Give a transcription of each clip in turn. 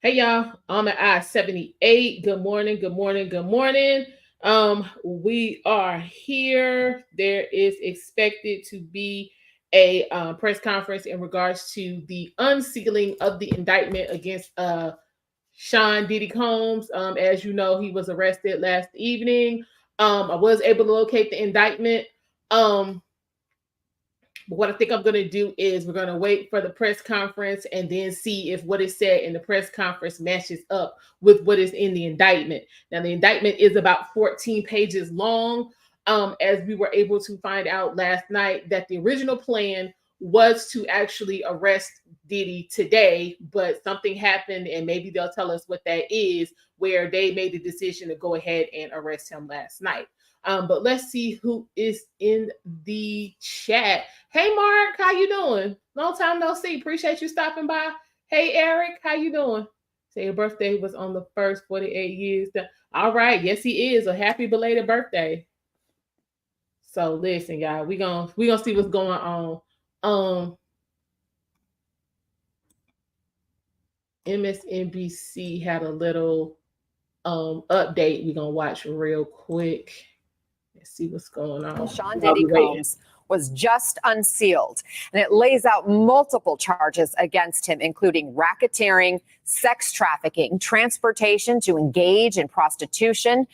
Hey y'all, I'm at I-78. Good morning, good morning, good morning. We are here. There is expected to be a press conference in regards to the unsealing of the indictment against Sean Didsy Combs. As you know, he was arrested last evening. I was able to locate the indictment. But what I think I'm going to do is we're going to wait for the press conference and then see if what is said in the press conference matches up with what is in the indictment. Now, the indictment is about 14 pages long, as we were able to find out last night that the original plan was to actually arrest Diddy today, but something happened, and maybe they'll tell us what that is, where they made the decision to go ahead and arrest him last night. But let's see who is in the chat. Hey, Mark, how you doing? Long time no see. Appreciate you stopping by. Hey, Eric, how you doing? Say your birthday was on the 1st, 48 years. All right. Yes, he is. A happy belated birthday. So listen, y'all, we gonna see what's going on. MSNBC had a little update we're gonna watch real quick. Let's see what's going on. Sean Didsy Combs was just unsealed, and it lays out multiple charges against him, including racketeering, sex trafficking, transportation to engage in prostitution.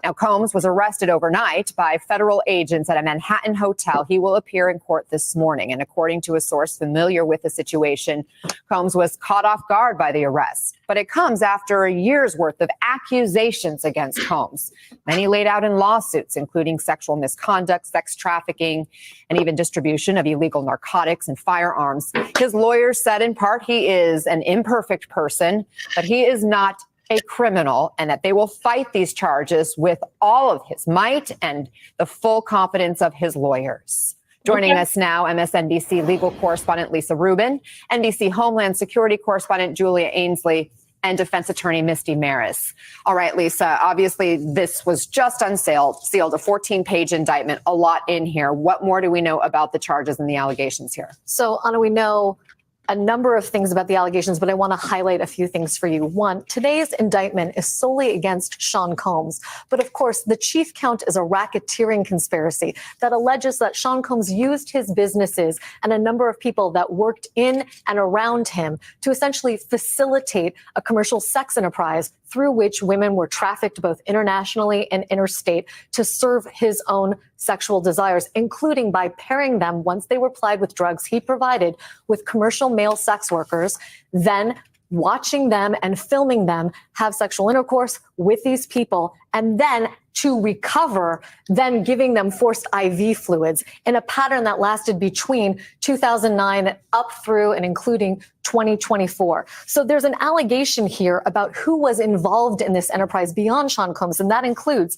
Now, Combs was arrested overnight by federal agents at a Manhattan hotel. He will appear in court this morning, and according to a source familiar with the situation, Combs was caught off guard by the arrest. But it comes after a year's worth of accusations against Combs, many laid out in lawsuits, including sexual misconduct, sex trafficking, and even distribution of illegal narcotics and firearms. His lawyers said in part he is an imperfect person, but he is not a criminal, and that they will fight these charges with all of his might and the full confidence of his lawyers. Joining us now, MSNBC legal correspondent Lisa Rubin, NBC Homeland Security correspondent Julia Ainsley, and defense attorney Misty Maris. All right, Lisa, obviously this was just sealed, a 14-page indictment, a lot in here. What more do we know about the charges and the allegations here? So, Anna, we know a number of things about the allegations, but I want to highlight a few things for you. One, today's indictment is solely against Sean Combs. But of course, the chief count is a racketeering conspiracy that alleges that Sean Combs used his businesses and a number of people that worked in and around him to essentially facilitate a commercial sex enterprise through which women were trafficked both internationally and interstate to serve his own sexual desires, including by pairing them, once they were plied with drugs he provided, with commercial male sex workers, then watching them and filming them have sexual intercourse with these people, and then to recover, then giving them forced IV fluids in a pattern that lasted between 2009 up through and including 2024. So there's an allegation here about who was involved in this enterprise beyond Sean Combs, and that includes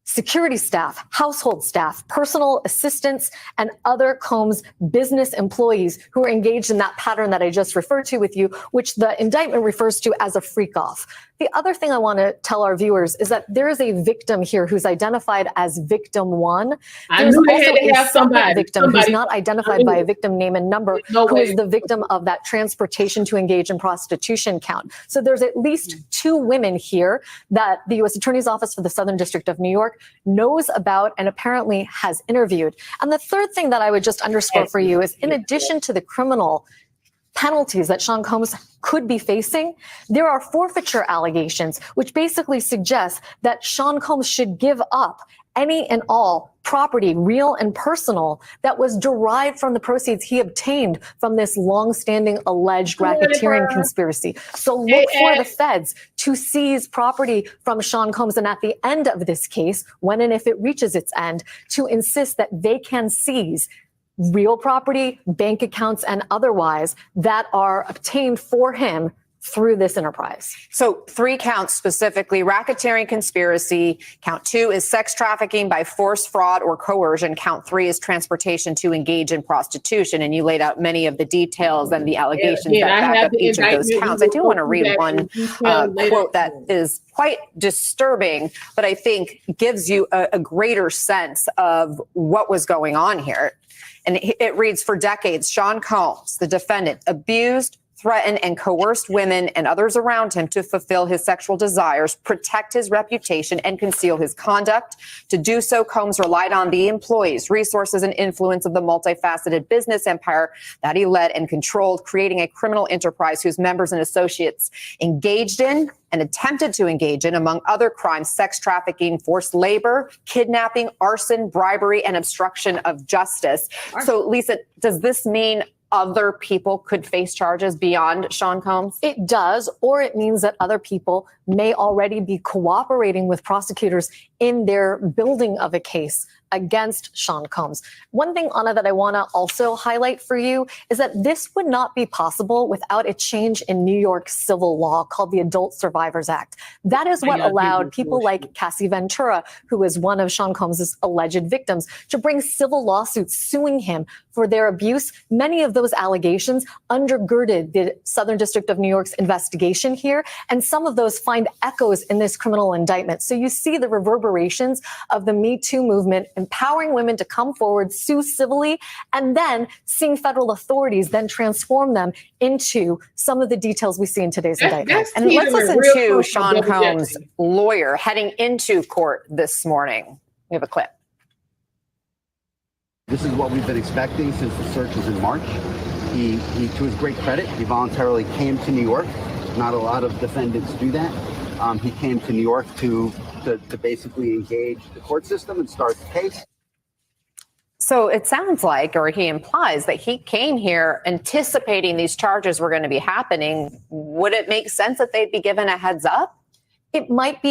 security staff, household staff, personal assistants, and other Combs business employees who are engaged in that pattern that I just referred to with you, which the indictment refers to as a freak-off. The other thing I want to tell our viewers is that there is a victim here who's identified as victim one. There's also a separate victim who's not identified by a victim name and number, who is the victim of that transportation to engage in prostitution count. So there's at least two women here that the U.S. Attorney's Office for the Southern District of New York knows about and apparently has interviewed. And the third thing that I would just underscore for you is, in addition to the criminal penalties that Sean Combs could be facing, there are forfeiture allegations, which basically suggest that Sean Combs should give up any and all property, real and personal, that was derived from the proceeds he obtained from this longstanding alleged racketeering conspiracy. So look for the feds to seize property from Sean Combs, and at the end of this case, when and if it reaches its end, to insist that they can seize real property, bank accounts, and otherwise that are obtained for him through this enterprise. So 3 counts specifically: racketeering conspiracy. Count 2 is sex trafficking by force, fraud, or coercion. Count 3 is transportation to engage in prostitution. And you laid out many of the details and the allegations that back up each of those counts. I do want to read one quote that is quite disturbing, but I think gives you a greater sense of what was going on here. And it reads, "For decades, Sean Combs, the defendant, abused, threatened, and coerced women and others around him to fulfill his sexual desires, protect his reputation, and conceal his conduct. To do so, Combs relied on the employees, resources, and influence of the multifaceted business empire that he led and controlled, creating a criminal enterprise whose members and associates engaged in and attempted to engage in, among other crimes, sex trafficking, forced labor, kidnapping, arson, bribery, and obstruction of justice." So, Lisa, does this mean other people could face charges beyond Sean Combs? It does, or it means that other people may already be cooperating with prosecutors in their building of a case against Sean Combs. One thing, Anna, that I want to also highlight for you is that this would not be possible without a change in New York civil law called the Adult Survivors Act. That is what allowed people like Cassie Ventura, who is one of Sean Combs' alleged victims, to bring civil lawsuits suing him for their abuse. Many of those allegations undergirded the Southern District of New York's investigation here, and some of those find echoes in this criminal indictment. So you see the reverberations of the Me Too movement empowering women to come forward, sue civilly, and then seeing federal authorities then transform them into some of the details we see in today's indictment. And let's listen to Sean Combs' lawyer heading into court this morning. We have a clip. This is what we've been expecting since the searches in March. He, to his great credit, he voluntarily came to New York. Not a lot of defendants do that. He came to New York to basically engage the court system and start the case. So it sounds like, or he implies, that he came here anticipating these charges were going to be happening. Would it make sense that they'd be given a heads up? It might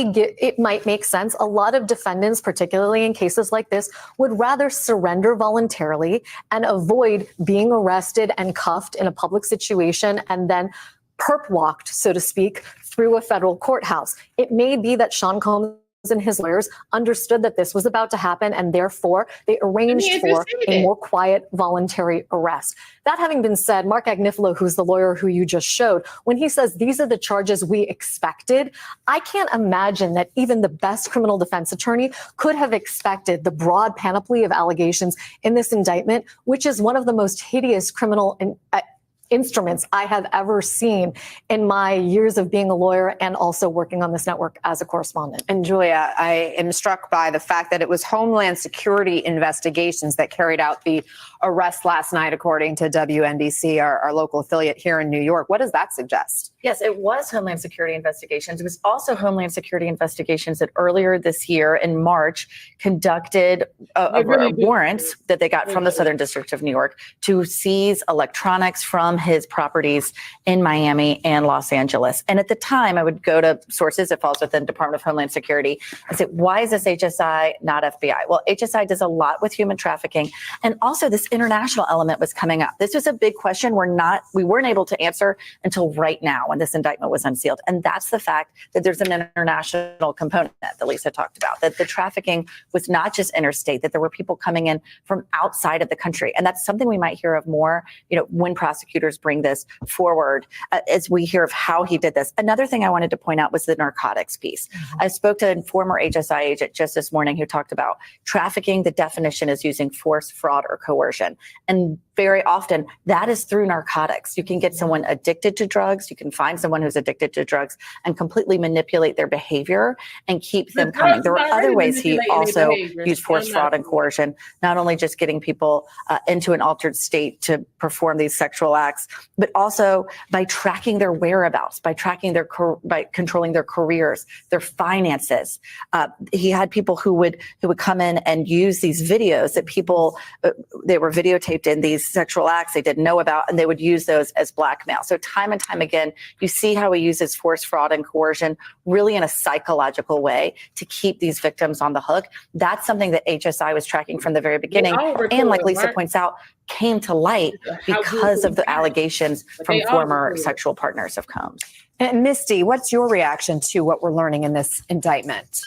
make sense. A lot of defendants, particularly in cases like this, would rather surrender voluntarily and avoid being arrested and cuffed in a public situation and then perp walked, so to speak, through a federal courthouse. It may be that Sean Combs and his lawyers understood that this was about to happen, and therefore they arranged for a more quiet, voluntary arrest. That having been said, Mark Agnifilo, who's the lawyer who you just showed, when he says these are the charges we expected, I can't imagine that even the best criminal defense attorney could have expected the broad panoply of allegations in this indictment, which is one of the most hideous criminal instruments I have ever seen in my years of being a lawyer and also working on this network as a correspondent. And Julia, I am struck by the fact that it was Homeland Security investigations that carried out the arrest last night, according to WNBC, our local affiliate here in New York. What does that suggest? Yes, it was Homeland Security investigations. It was also Homeland Security investigations that earlier this year in March conducted warrants that they got from the Southern District of New York to seize electronics from his properties in Miami and Los Angeles. And at the time, I would go to sources that falls within Department of Homeland Security and say, why is this HSI, not FBI? Well, HSI does a lot with human trafficking. And also this international element was coming up. This was a big question we weren't able to answer until right now when this indictment was unsealed. And that's the fact that there's an international component that Lisa talked about, that the trafficking was not just interstate, that there were people coming in from outside of the country. And that's something we might hear of more, when prosecutors bring this forward, as we hear of how he did this. Another thing I wanted to point out was the narcotics piece. I spoke to a former HSI agent just this morning who talked about trafficking. The definition is using force, fraud, or coercion. And very often that is through narcotics. You can get someone addicted to drugs. You can find someone who's addicted to drugs and completely manipulate their behavior and keep them coming. There were other ways he also used force, fraud, and coercion, not only just getting people into an altered state to perform these sexual acts, but also by tracking their whereabouts, by controlling their careers, their finances. He had people who would come in and use these videos that people, they were videotaped in these sexual acts they didn't know about, and they would use those as blackmail. So time and time again, you see how he uses force, fraud, and coercion really in a psychological way to keep these victims on the hook. That's something that HSI was tracking from the very beginning. And like Lisa points out, came to light because of the allegations from former sexual partners of Combs. And Misty, what's your reaction to what we're learning in this indictment?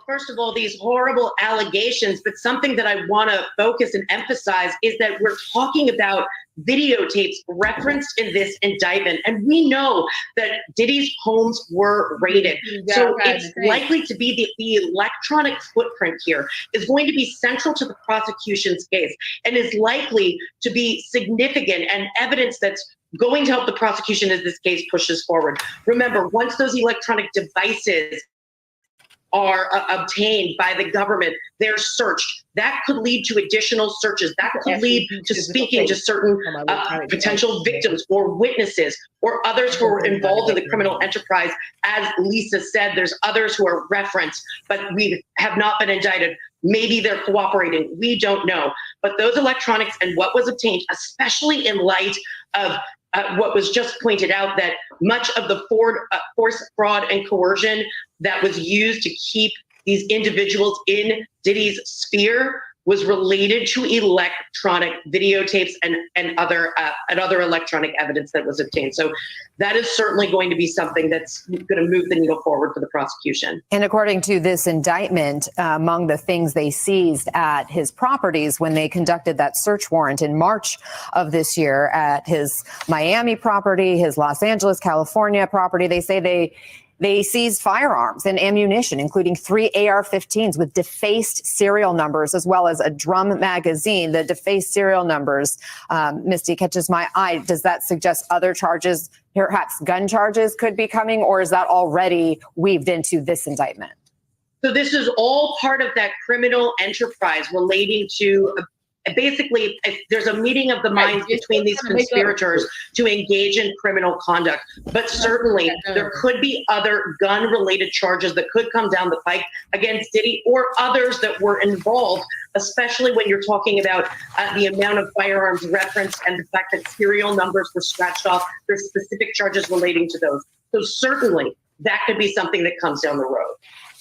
First of all, these horrible allegations, but something that I want to focus and emphasize is that we're talking about videotapes referenced in this indictment. And we know that Diddy's homes were raided. So it's likely to be the electronic footprint here is going to be central to the prosecution's case and is likely to be significant and evidence that's going to help the prosecution as this case pushes forward. Remember, once those electronic devices are obtained by the government, they're searched. That could lead to additional searches. That could lead to speaking to certain potential victims or witnesses or others who are involved in the criminal enterprise. As Lisa said, there's others who are referenced, but we have not been indicted. Maybe they're cooperating. We don't know. But those electronics and what was obtained, especially in light of what was just pointed out, that much of the force, fraud, and coercion that was used to keep these individuals in Diddy's sphere was related to electronic videotapes and other electronic evidence that was obtained. So that is certainly going to be something that's going to move the needle forward for the prosecution. And according to this indictment, among the things they seized at his properties when they conducted that search warrant in March of this year at his Miami property, his Los Angeles, California property, they say they seized firearms and ammunition, including 3 AR-15s with defaced serial numbers, as well as a drum magazine. The defaced serial numbers, Misty, catches my eye. Does that suggest other charges, perhaps gun charges, could be coming, or is that already weaved into this indictment? So this is all part of that criminal enterprise relating to basically, there's a meeting of the minds between these conspirators to engage in criminal conduct. But certainly there could be other gun-related charges that could come down the pike against Diddy or others that were involved, especially when you're talking about the amount of firearms referenced and the fact that serial numbers were scratched off. There's specific charges relating to those. So certainly that could be something that comes down the road.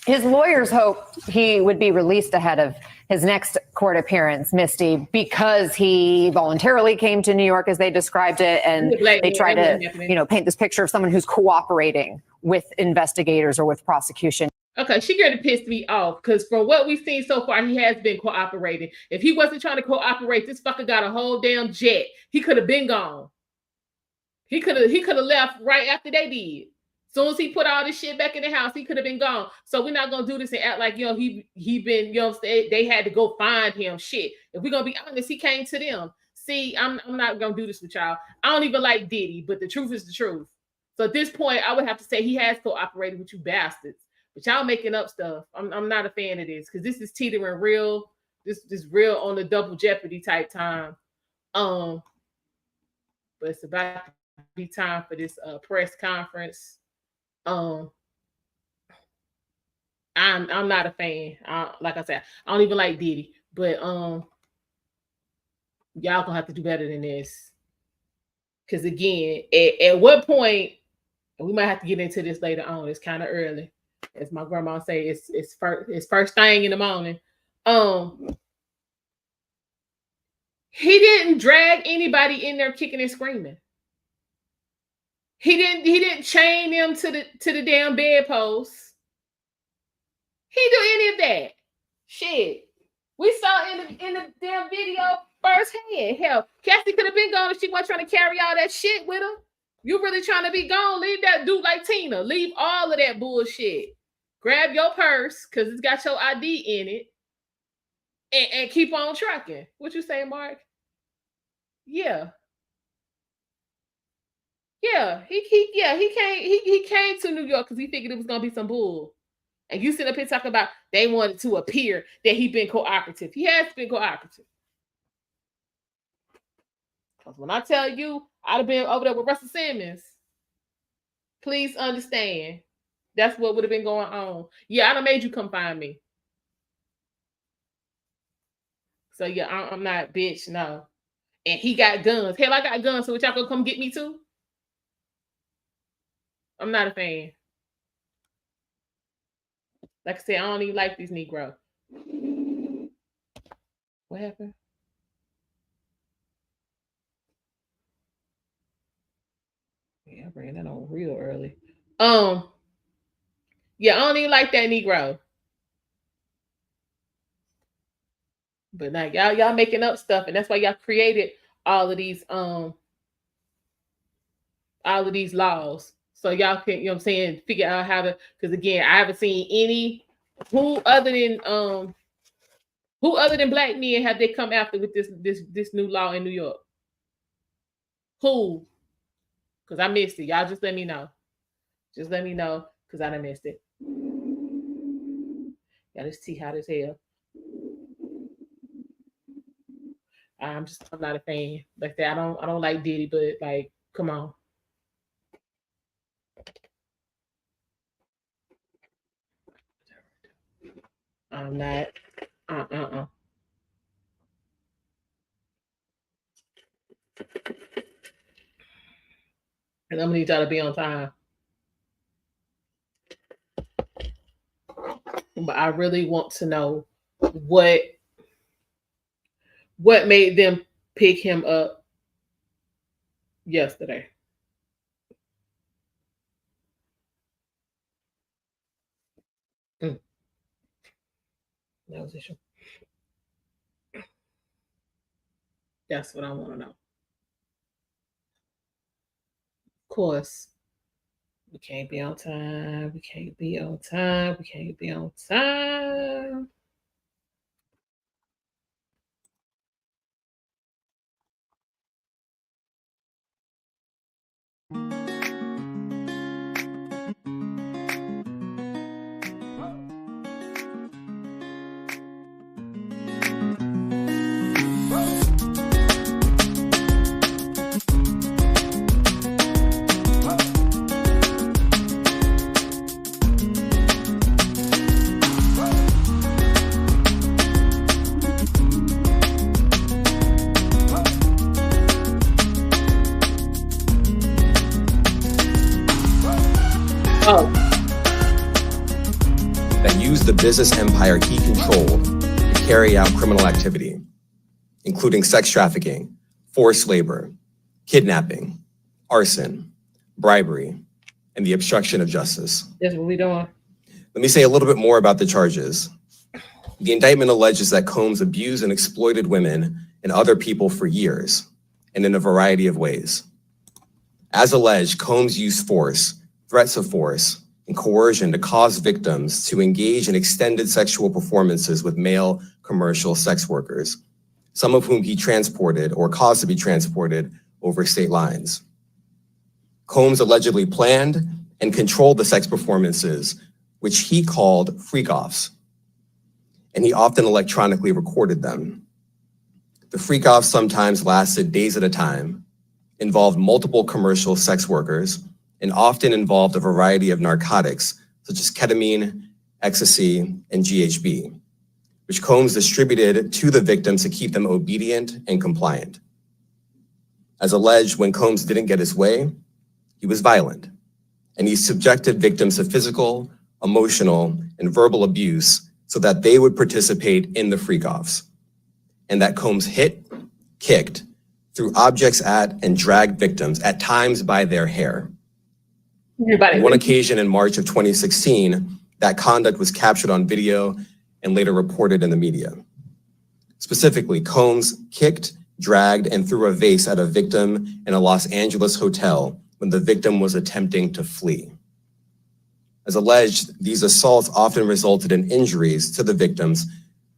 His lawyers hope he would be released ahead of his next court appearance, Misty, because he voluntarily came to New York, as they described it, and they try to, paint this picture of someone who's cooperating with investigators or with prosecution. Okay, she gonna piss me off because from what we've seen so far, he has been cooperating. If he wasn't trying to cooperate, this fucker got a whole damn jet. He could have been gone. He could have left right after they did. Soon as he put all this shit back in the house, he could have been gone. So we're not gonna do this and act like he been, they had to go find him. Shit. If we're gonna be honest, he came to them. See, I'm not gonna do this with y'all. I don't even like Diddy, but the truth is the truth. So at this point, I would have to say he has cooperated with you bastards. But y'all making up stuff. I'm not a fan of this because this is teetering real. This real on the double jeopardy type time. But it's about to be time for this press conference. I'm not a fan. Like I said, I don't even like Diddy, but y'all gonna have to do better than this. Because again, at what point, and we might have to get into this later on. It's kind of early, as my grandma say. It's first thing in the morning. He didn't drag anybody in there kicking and screaming. He didn't chain them to the damn bedpost. He didn't do any of that. Shit. We saw in the damn video firsthand. Hell, Cassie could have been gone if she wasn't trying to carry all that shit with her. You really trying to be gone? Leave that dude like Tina. Leave all of that bullshit. Grab your purse because it's got your ID in it, and keep on trucking. What you say, Mark? Yeah. Yeah, he came to New York because he figured it was gonna be some bull. And you sit up here talking about they wanted to appear that he been cooperative. He has been cooperative. Because when I tell you I'd have been over there with Russell Simmons, please understand that's what would have been going on. Yeah, I done made you come find me. So yeah, I'm not bitch, no. And he got guns. Hell, I got guns, so what y'all gonna come get me too? I'm not a fan. Like I said, I don't even like these Negro. What happened? Yeah, I ran that on real early. Yeah, I don't even like that Negro. But now y'all making up stuff, and that's why y'all created all of these laws. So y'all can, you know what I'm saying, figure out how to, because again, I haven't seen any who other than black men have they come after with this new law in New York? Who? Because I missed it. Y'all just let me know. Just let me know, because I done missed it. Yeah, let's see how this hell. I'm not a fan. Like that, I don't like Diddy, but like, come on. I'm not. And I'm gonna need y'all to be on time. But I really want to know what made them pick him up yesterday. That was issue. That's what I want to know. Of course, we can't be on time. We can't be on time. We can't be on time. That used the business empire he controlled to carry out criminal activity, including sex trafficking, forced labor, kidnapping, arson, bribery, and the obstruction of justice. That's what we're doing. Let me say a little bit more about the charges. The indictment alleges that Combs abused and exploited women and other people for years, and in a variety of ways. As alleged, Combs used force, threats of force, and coercion to cause victims to engage in extended sexual performances with male commercial sex workers, some of whom he transported or caused to be transported over state lines. Combs allegedly planned and controlled the sex performances, which he called freak-offs, and he often electronically recorded them. The freak-offs sometimes lasted days at a time, involved multiple commercial sex workers, and often involved a variety of narcotics, such as ketamine, ecstasy, and GHB, which Combs distributed to the victims to keep them obedient and compliant. As alleged, when Combs didn't get his way, he was violent, and he subjected victims to physical, emotional, and verbal abuse so that they would participate in the freak-offs, and that Combs hit, kicked, threw objects at, and dragged victims, at times by their hair. On one occasion in March of 2016, that conduct was captured on video and later reported in the media. Specifically, Combs kicked, dragged, and threw a vase at a victim in a Los Angeles hotel when the victim was attempting to flee. As alleged, these assaults often resulted in injuries to the victims,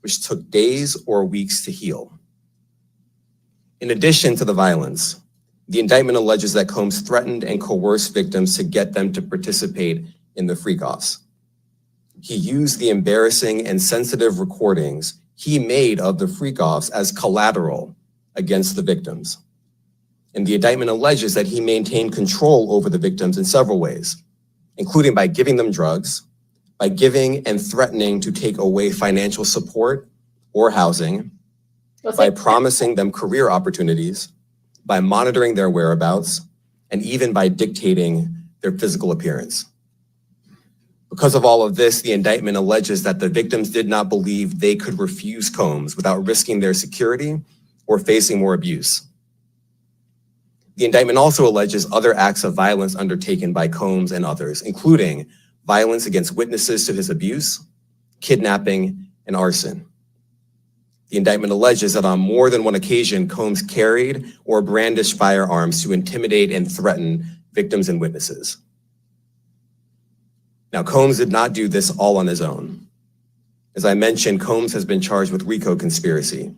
which took days or weeks to heal. In addition to the violence, the indictment alleges that Combs threatened and coerced victims to get them to participate in the freak-offs. He used the embarrassing and sensitive recordings he made of the freak-offs as collateral against the victims. And the indictment alleges that he maintained control over the victims in several ways, including by giving them drugs, by giving and threatening to take away financial support or housing, by promising them career opportunities, by monitoring their whereabouts, and even by dictating their physical appearance. Because of all of this, the indictment alleges that the victims did not believe they could refuse Combs without risking their security or facing more abuse. The indictment also alleges other acts of violence undertaken by Combs and others, including violence against witnesses to his abuse, kidnapping, and arson. The indictment alleges that on more than one occasion, Combs carried or brandished firearms to intimidate and threaten victims and witnesses. Now, Combs did not do this all on his own. As I mentioned, Combs has been charged with RICO conspiracy.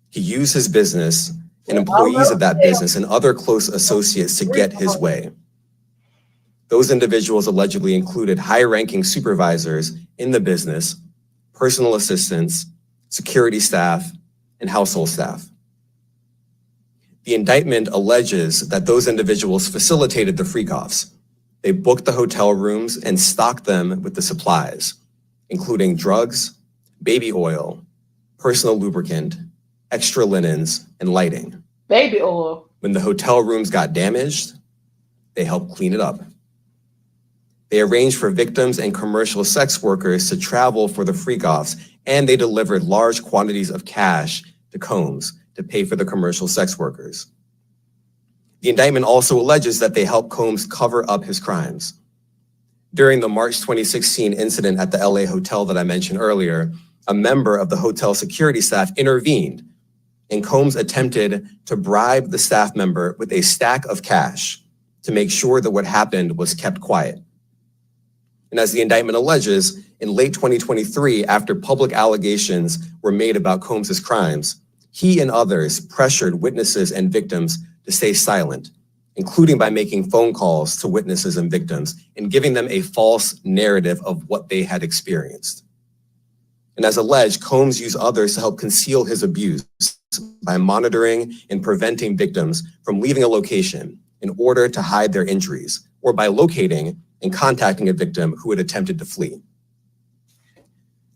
He used his business and employees of that business and other close associates to get his way. Those individuals allegedly included high-ranking supervisors in the business, personal assistants, security staff, and household staff. The indictment alleges that those individuals facilitated the freak-offs. They booked the hotel rooms and stocked them with the supplies, including drugs, baby oil, personal lubricant, extra linens, and lighting. Baby oil. When the hotel rooms got damaged, they helped clean it up. They arranged for victims and commercial sex workers to travel for the freak-offs, and they delivered large quantities of cash to Combs to pay for the commercial sex workers. The indictment also alleges that they helped Combs cover up his crimes. During the March 2016 incident at the LA hotel that I mentioned earlier, a member of the hotel security staff intervened, and Combs attempted to bribe the staff member with a stack of cash to make sure that what happened was kept quiet. And as the indictment alleges, in late 2023, after public allegations were made about Combs' crimes, he and others pressured witnesses and victims to stay silent, including by making phone calls to witnesses and victims and giving them a false narrative of what they had experienced. And as alleged, Combs used others to help conceal his abuse by monitoring and preventing victims from leaving a location in order to hide their injuries, or by locating and contacting a victim who had attempted to flee.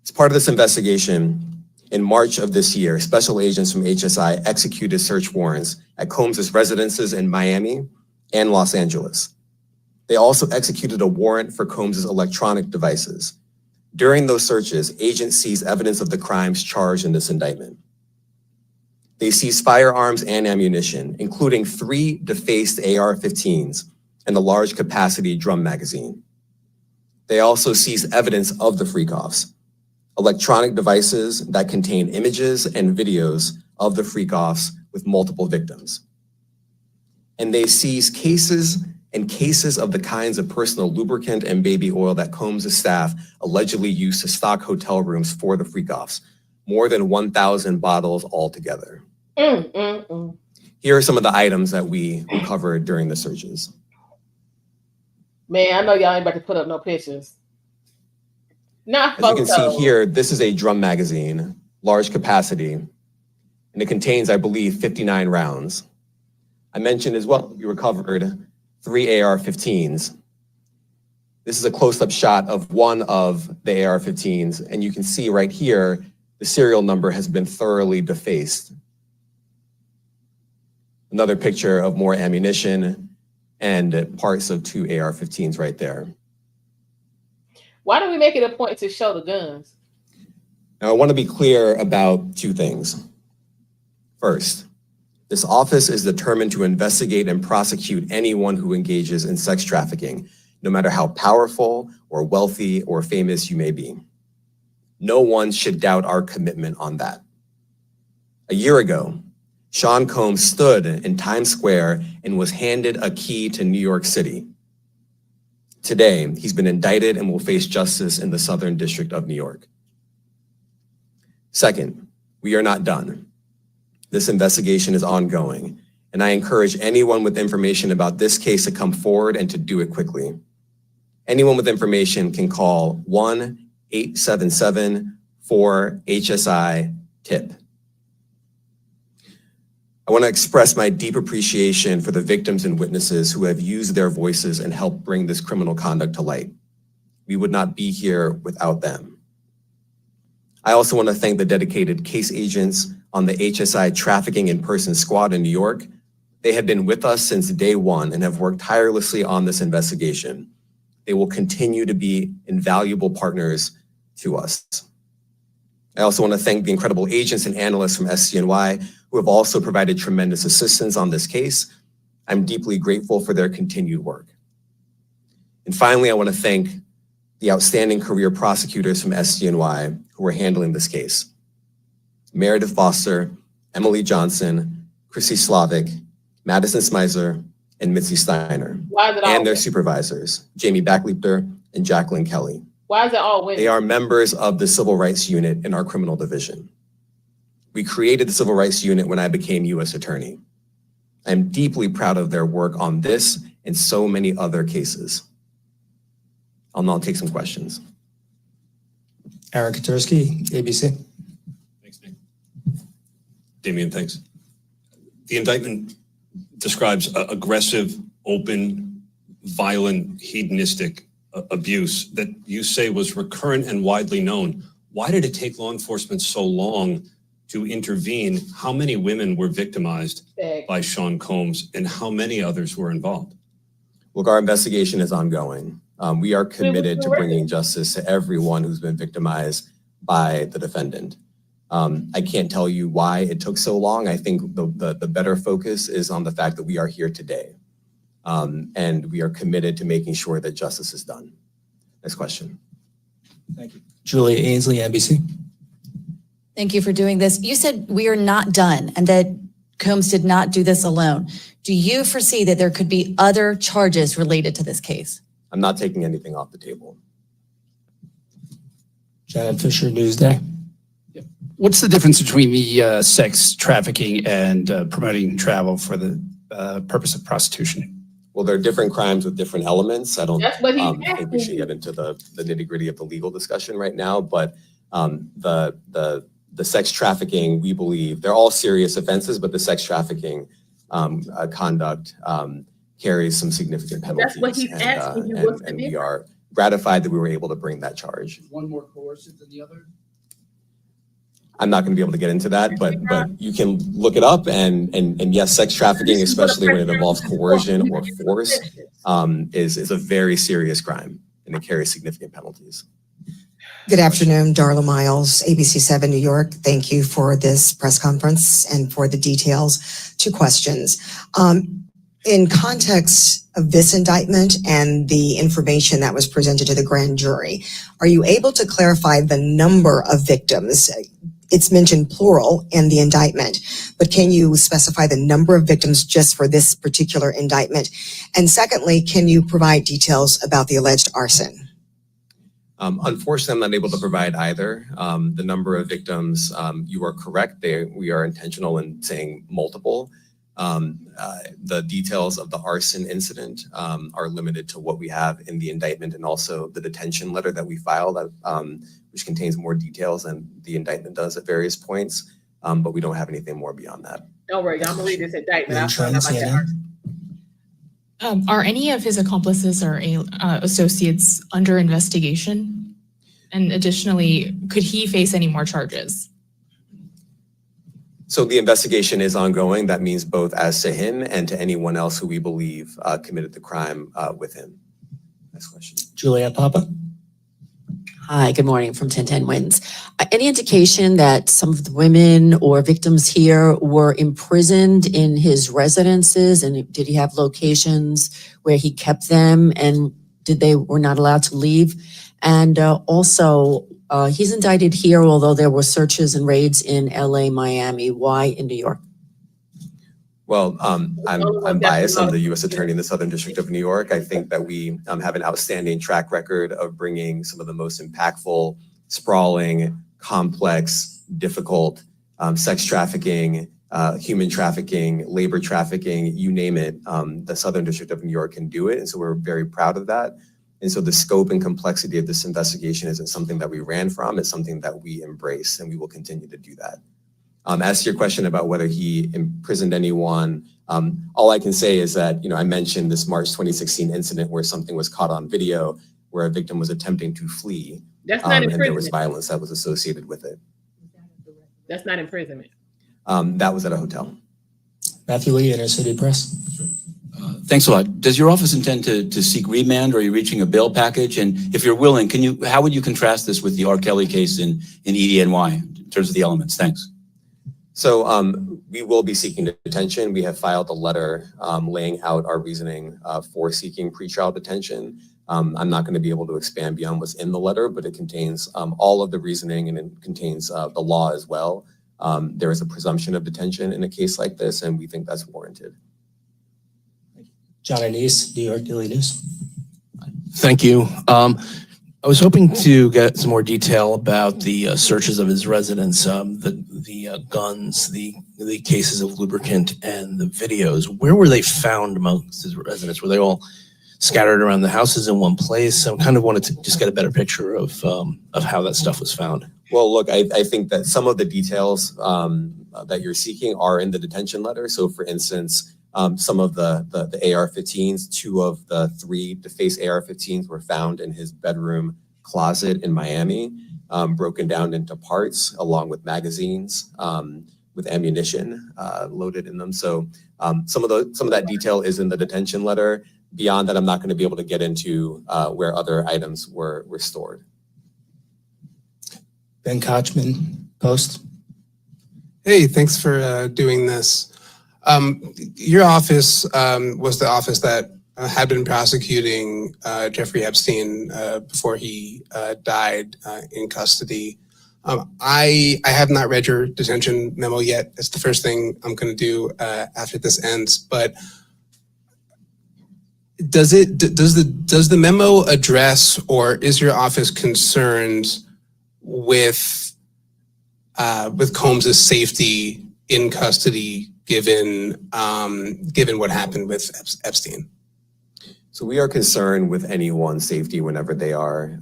As part of this investigation, in March of this year, special agents from HSI executed search warrants at Combs' residences in Miami and Los Angeles. They also executed a warrant for Combs' electronic devices. During those searches, agents seized evidence of the crimes charged in this indictment. They seized firearms and ammunition, including 3 defaced AR-15s and a large capacity drum magazine. They also seized evidence of the freak-offs, electronic devices that contain images and videos of the freak-offs with multiple victims. And they seized cases and cases of the kinds of personal lubricant and baby oil that Combs' staff allegedly used to stock hotel rooms for the freak-offs, more than 1,000 bottles altogether. Here are some of the items that we recovered during the searches. Man, I know y'all ain't about to put up no pictures. Not As you can see here, this is a drum magazine, large capacity, and it contains, I believe, 59 rounds. I mentioned as well, we recovered 3 AR-15s. This is a close-up shot of one of the AR-15s, and you can see right here, the serial number has been thoroughly defaced. Another picture of more ammunition and parts of 2 AR-15s right there. Why do we make it a point to show the guns? Now, I want to be clear about 2 things. First, this office is determined to investigate and prosecute anyone who engages in sex trafficking, no matter how powerful or wealthy or famous you may be. No one should doubt our commitment on that. A year ago, Sean Combs stood in Times Square and was handed a key to New York City. Today, he's been indicted and will face justice in the Southern District of New York. Second, we are not done. This investigation is ongoing, and I encourage anyone with information about this case to come forward and to do it quickly. Anyone with information can call 1-877-4HSI-TIP. I want to express my deep appreciation for the victims and witnesses who have used their voices and helped bring this criminal conduct to light. We would not be here without them. I also want to thank the dedicated case agents on the HSI Trafficking in Person Squad in New York. They have been with us since day one and have worked tirelessly on this investigation. They will continue to be invaluable partners to us. I also want to thank the incredible agents and analysts from SCNY who have also provided tremendous assistance on this case. I'm deeply grateful for their continued work. And finally, I want to thank the outstanding career prosecutors from SCNY who are handling this case. Meredith Foster, Emily Johnson, Chrissy Slavic, Madison Smizer, and Mitzi Steiner, and their supervisors, Jamie Backleiter and Jacqueline Kelly. Why is it all women? They are members of the Civil Rights Unit in our criminal division. We created the Civil Rights Unit when I became U.S. Attorney. I'm deeply proud of their work on this and so many other cases. I'll now take some questions. Eric Katursky, ABC. Thanks, Nick. Damian, thanks. The indictment describes aggressive, open, violent, hedonistic abuse that you say was recurrent and widely known. Why did it take law enforcement so long to intervene? How many women were victimized by Sean Combs and how many others were involved? Look, our investigation is ongoing. We are committed to bringing justice to everyone who's been victimized by the defendant. I can't tell you why it took so long. I think the better focus is on the fact that we are here today. And we are committed to making sure that justice is done. Next question. Thank you. Julia Ainsley, NBC. Thank you for doing this. You said we are not done and that Combs did not do this alone. Do you foresee that there could be other charges related to this case? I'm not taking anything off the table. Janet Fisher, Newsday. What's the difference between the sex trafficking and promoting travel for the purpose of prostitution? Well, there are different crimes with different elements. I don't That's what he's think we should get into the nitty gritty of the legal discussion right now, but the sex trafficking, we believe, they're all serious offenses, but the sex trafficking conduct carries some significant penalties. That's what he's asking you. What's the and we difference? are gratified that we were able to bring that charge. One more coercive than the other? I'm not going to be able to get into that, but you can look it up. And yes, sex trafficking, especially when it involves coercion or force, is a very serious crime, and it carries significant penalties. Good afternoon, Darla Miles, ABC7 New York. Thank you for this press conference and for the details. 2 questions. In context of this indictment and the information that was presented to the grand jury, are you able to clarify the number of victims? It's mentioned plural in the indictment, but can you specify the number of victims just for this particular indictment? And secondly, can you provide details about the alleged arson? Unfortunately, I'm not able to provide either. The number of victims, you are correct. We are intentional in saying multiple. The details of the arson incident are limited to what we have in the indictment and also the detention letter that we filed, which contains more details than the indictment does at various points. But we don't have anything more beyond that. Don't worry, I'm gonna read this indictment. I'll find out about that arson. Are any of his accomplices or associates under investigation? And additionally, could he face any more charges? So the investigation is ongoing. That means both as to him and to anyone else who we believe committed the crime with him. Next question. Juliet Papa. Hi, good morning from 1010 Wins. Any indication that some of the women or victims here were imprisoned in his residences, and did he have locations where he kept them, and they were not allowed to leave? And also, he's indicted here, although there were searches and raids in LA, Miami. Why in New York? Well, I'm biased. I'm the U.S. Attorney in the Southern District of New York. I think that we have an outstanding track record of bringing some of the most impactful, sprawling, complex, difficult sex trafficking human trafficking, labor trafficking, you name it, the Southern District of New York can do it. And so we're very proud of that. And so the scope and complexity of this investigation isn't something that we ran from, it's something that we embrace, and we will continue to do that. As to your question about whether he imprisoned anyone, all I can say is that, I mentioned this March 2016 incident where something was caught on video where a victim was attempting to flee. That's not and there was imprisonment. violence that was associated with it. That's not imprisonment. That was at a hotel. Matthew Lee, Inner City Press. Thanks a lot. Does your office intend to seek remand, or are you reaching a bail package? And if you're willing, how would you contrast this with the R. Kelly case in EDNY in terms of the elements? Thanks. So we will be seeking detention. We have filed a letter laying out our reasoning for seeking pretrial detention. I'm not going to be able to expand beyond what's in the letter, but it contains all of the reasoning, and it contains the law as well. There is a presumption of detention in a case like this, and we think that's warranted. John Anise, New York Daily News. Thank you. I was hoping to get some more detail about the searches of his residence, the guns, the cases of lubricant, and the videos. Where were they found amongst his residents? Were they all scattered around the houses in one place? I kind of wanted to just get a better picture of how that stuff was found. Well, look, I think that some of the details that you're seeking are in the detention letter. So, for instance, some of the AR-15s, 2 of the 3 DeFace AR-15s were found in his bedroom closet in Miami, broken down into parts along with magazines with ammunition loaded in them. So some of that detail is in the detention letter. Beyond that, I'm not going to be able to get into where other items were stored. Ben Kochman, Post. Hey, thanks for doing this. Your office was the office that had been prosecuting Jeffrey Epstein before he died in custody. I have not read your detention memo yet. It's the first thing I'm going to do after this ends. But does the memo address, or is your office concerned with Combs's safety in custody, given what happened with Epstein? So we are concerned with anyone's safety whenever they are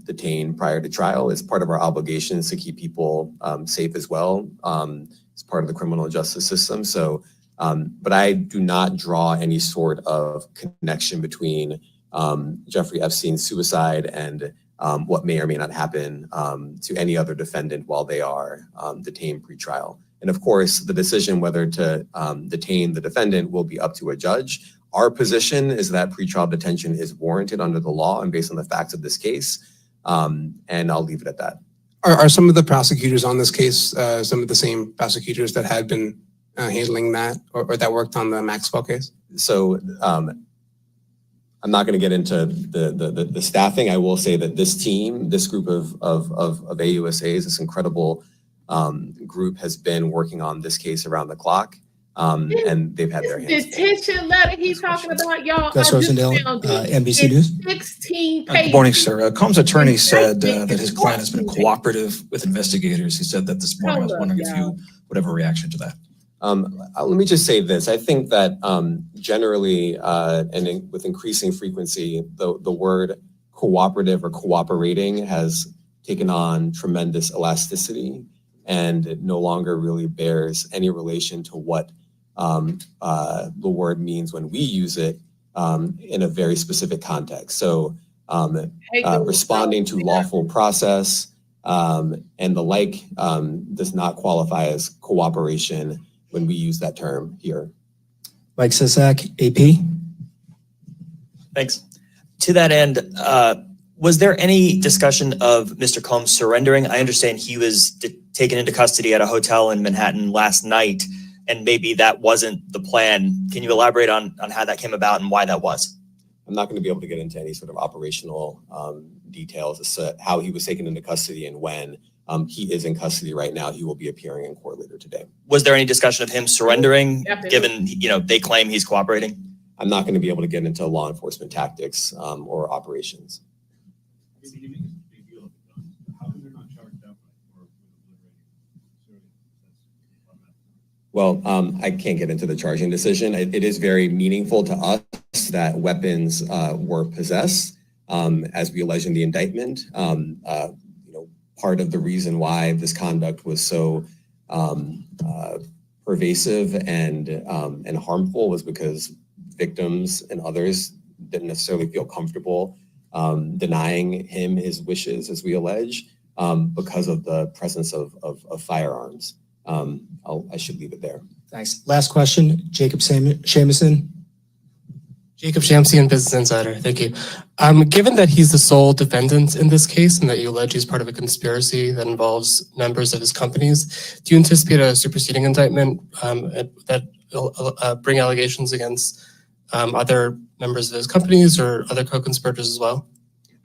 detained prior to trial. It's part of our obligations to keep people safe as well. It's part of the criminal justice system. So, but I do not draw any sort of connection between Jeffrey Epstein's suicide and what may or may not happen to any other defendant while they are detained pre-trial. And of course, the decision whether to detain the defendant will be up to a judge. Our position is that pretrial detention is warranted under the law and based on the facts of this case. And I'll leave it at that. Are some of the prosecutors on this case some of the same prosecutors that had been handling that or that worked on the Maxwell case? So I'm not going to get into the staffing. I will say that this team, this group of AUSAs, this incredible group has been working on this case around the clock. And they've had their hands. Detention letter he's talking about, y'all. Gus Rosendale, NBC News. 16 pages. Good morning, sir. Combs' attorney said that his client has been cooperative with investigators. He said that this morning. I was wondering if you would have a reaction to that. Let me just say this. I think that generally with increasing frequency, the word cooperative or cooperating has taken on tremendous elasticity, and it no longer really bears any relation to what the word means when we use it in a very specific context. So responding to lawful process and the like does not qualify as cooperation when we use that term here. Mike Sisak, AP. Thanks. To that end, was there any discussion of Mr. Combs surrendering? I understand he was taken into custody at a hotel in Manhattan last night, and maybe that wasn't the plan. Can you elaborate on how that came about and why that was? I'm not going to be able to get into any sort of operational details as to how he was taken into custody and when. He is in custody right now. He will be appearing in court later today. Was there any discussion of him surrendering, given they claim he's cooperating? I'm not going to be able to get into law enforcement tactics or operations. Well, I can't get into the charging decision. It is very meaningful to us that weapons were possessed, as we allege in the indictment. Part of the reason why this conduct was so pervasive and harmful was because victims and others didn't necessarily feel comfortable denying him his wishes, as we allege, because of the presence of firearms. I should leave it there. Thanks. Last question, Jacob Shamison. Jacob Shamsian, Business Insider. Thank you. Given that he's the sole defendant in this case and that you allege he's part of a conspiracy that involves members of his companies, do you anticipate a superseding indictment that will bring allegations against other members of his companies or other co-conspirators as well?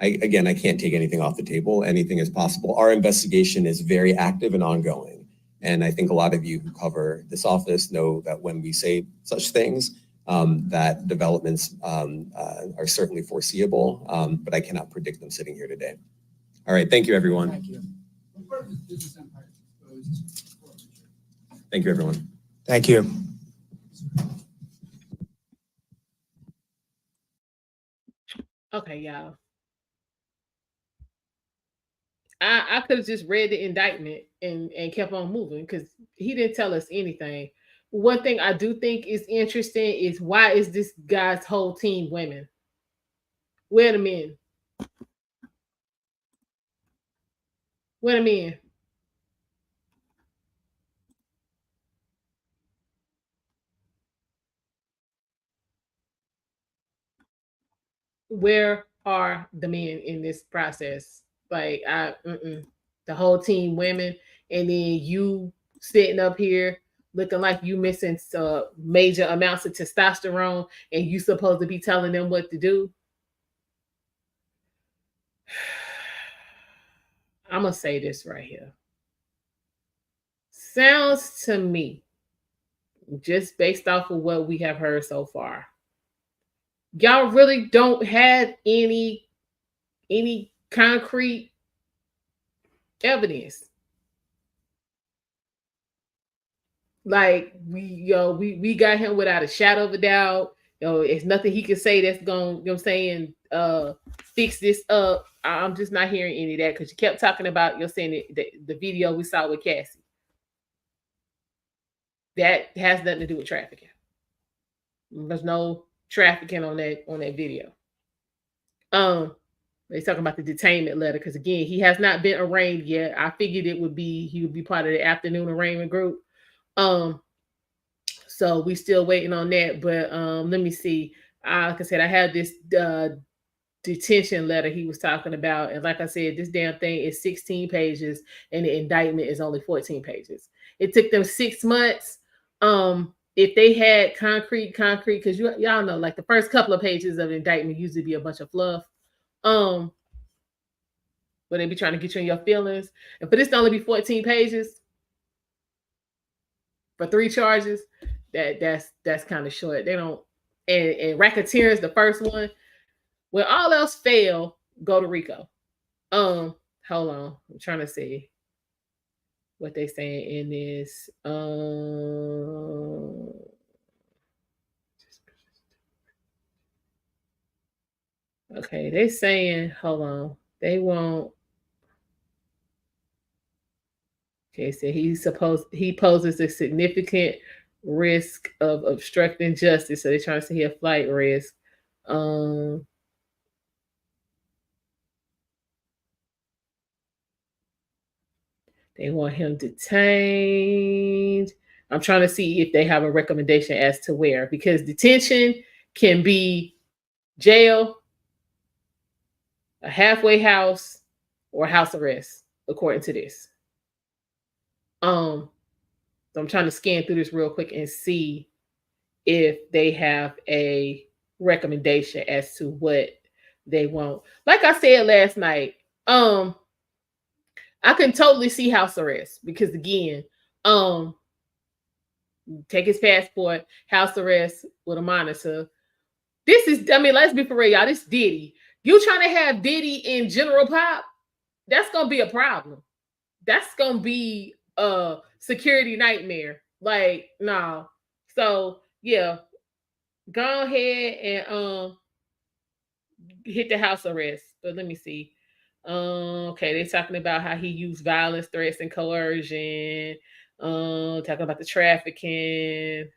I can't take anything off the table. Anything is possible. Our investigation is very active and ongoing. And I think a lot of you who cover this office know that when we say such things, that developments are certainly foreseeable, but I cannot predict them sitting here today. All right, thank you, everyone. Thank you. Thank you, everyone. Thank you. Okay, y'all. I could have just read the indictment and kept on moving because he didn't tell us anything. One thing I do think is interesting is why is this guy's whole team women? Where the men? Where the men? Where are the men in this process? Like, the whole team women, and then you sitting up here looking like you missing major amounts of testosterone, and you supposed to be telling them what to do. I'm gonna say this right here. Sounds to me, just based off of what we have heard so far, y'all really don't have any concrete evidence. Like we got him without a shadow of a doubt. It's nothing he can say that's going, fix this up. I'm just not hearing any of that because you kept talking about saying the video we saw with Cassie. That has nothing to do with trafficking. There's no trafficking on that video. They're talking about the detainment letter because again, he has not been arraigned yet. I figured he would be part of the afternoon arraignment group. So we still waiting on that. But let me see. Like I said, I have this detention letter he was talking about, and like I said, this damn thing is 16 pages, and the indictment is only 14 pages. It took them 6 months. If they had concrete, because y'all know, like the first couple of pages of the indictment usually be a bunch of fluff. But they be trying to get you in your feelings. And for this to only be 14 pages for 3 charges, that's kind of short. They don't, and racketeering is the first one. When all else fail, go to RICO. Hold on. I'm trying to see what they saying in this. Okay, they saying, hold on. They won't. Okay, so he poses a significant risk of obstructing justice. So they're trying to say he a flight risk. They want him detained. I'm trying to see if they have a recommendation as to where, because detention can be jail, a halfway house, or house arrest, according to this. So I'm trying to scan through this real quick and see if they have a recommendation as to what they want. Like I said last night, I can totally see house arrest because again, take his passport, house arrest with a monitor. This is, let's be for real, y'all. This Diddy. You trying to have Diddy in general pop? That's gonna be a problem. That's gonna be a security nightmare Like, no. So yeah, go ahead and hit the house arrest. But let me see. Okay, they're talking about how he used violence, threats, and coercion. Talking about the trafficking.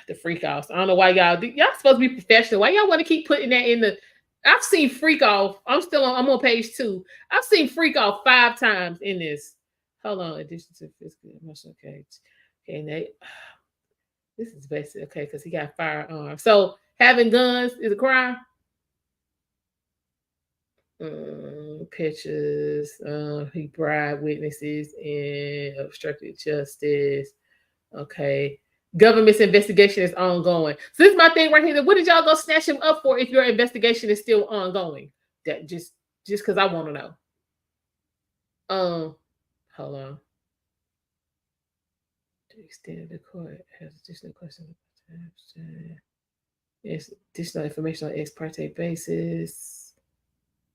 The freak offs. I don't know why y'all supposed to be professional. Why y'all want to keep putting that in the? I've seen freak off. I'm on page 2. I've seen freak off 5 times in this. Hold on. Addition to physical emotional cage. Okay, Nate. This is basic. Okay, because he got firearms. So having guns is a crime. Pictures. He bribed witnesses and obstructed justice. Okay. Government's investigation is ongoing. So this is my thing right here. What did y'all go snatch him up for if your investigation is still ongoing? That just because I want to know. Hold on. To the extent of the court has additional questions. It's additional information on ex parte basis.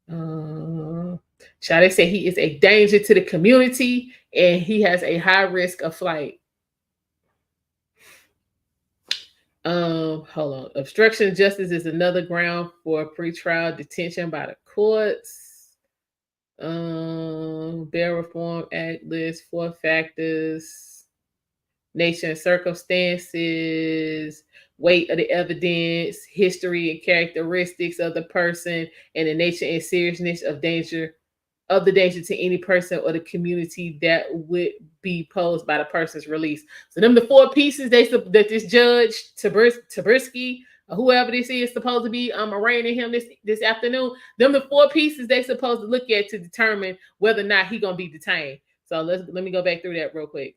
Shall they say he is a danger to the community and he has a high risk of flight? Hold on. Obstruction of justice is another ground for pretrial detention by the courts. Bail Reform Act lists 4 factors: nature and circumstances, weight of the evidence, history and characteristics of the person, and the nature and seriousness of danger to any person or the community that would be posed by the person's release. So them the 4 pieces that this judge Taberski or whoever this is supposed to be arraigning him this afternoon. Them the 4 pieces they supposed to look at to determine whether or not he gonna be detained. So let me go back through that real quick.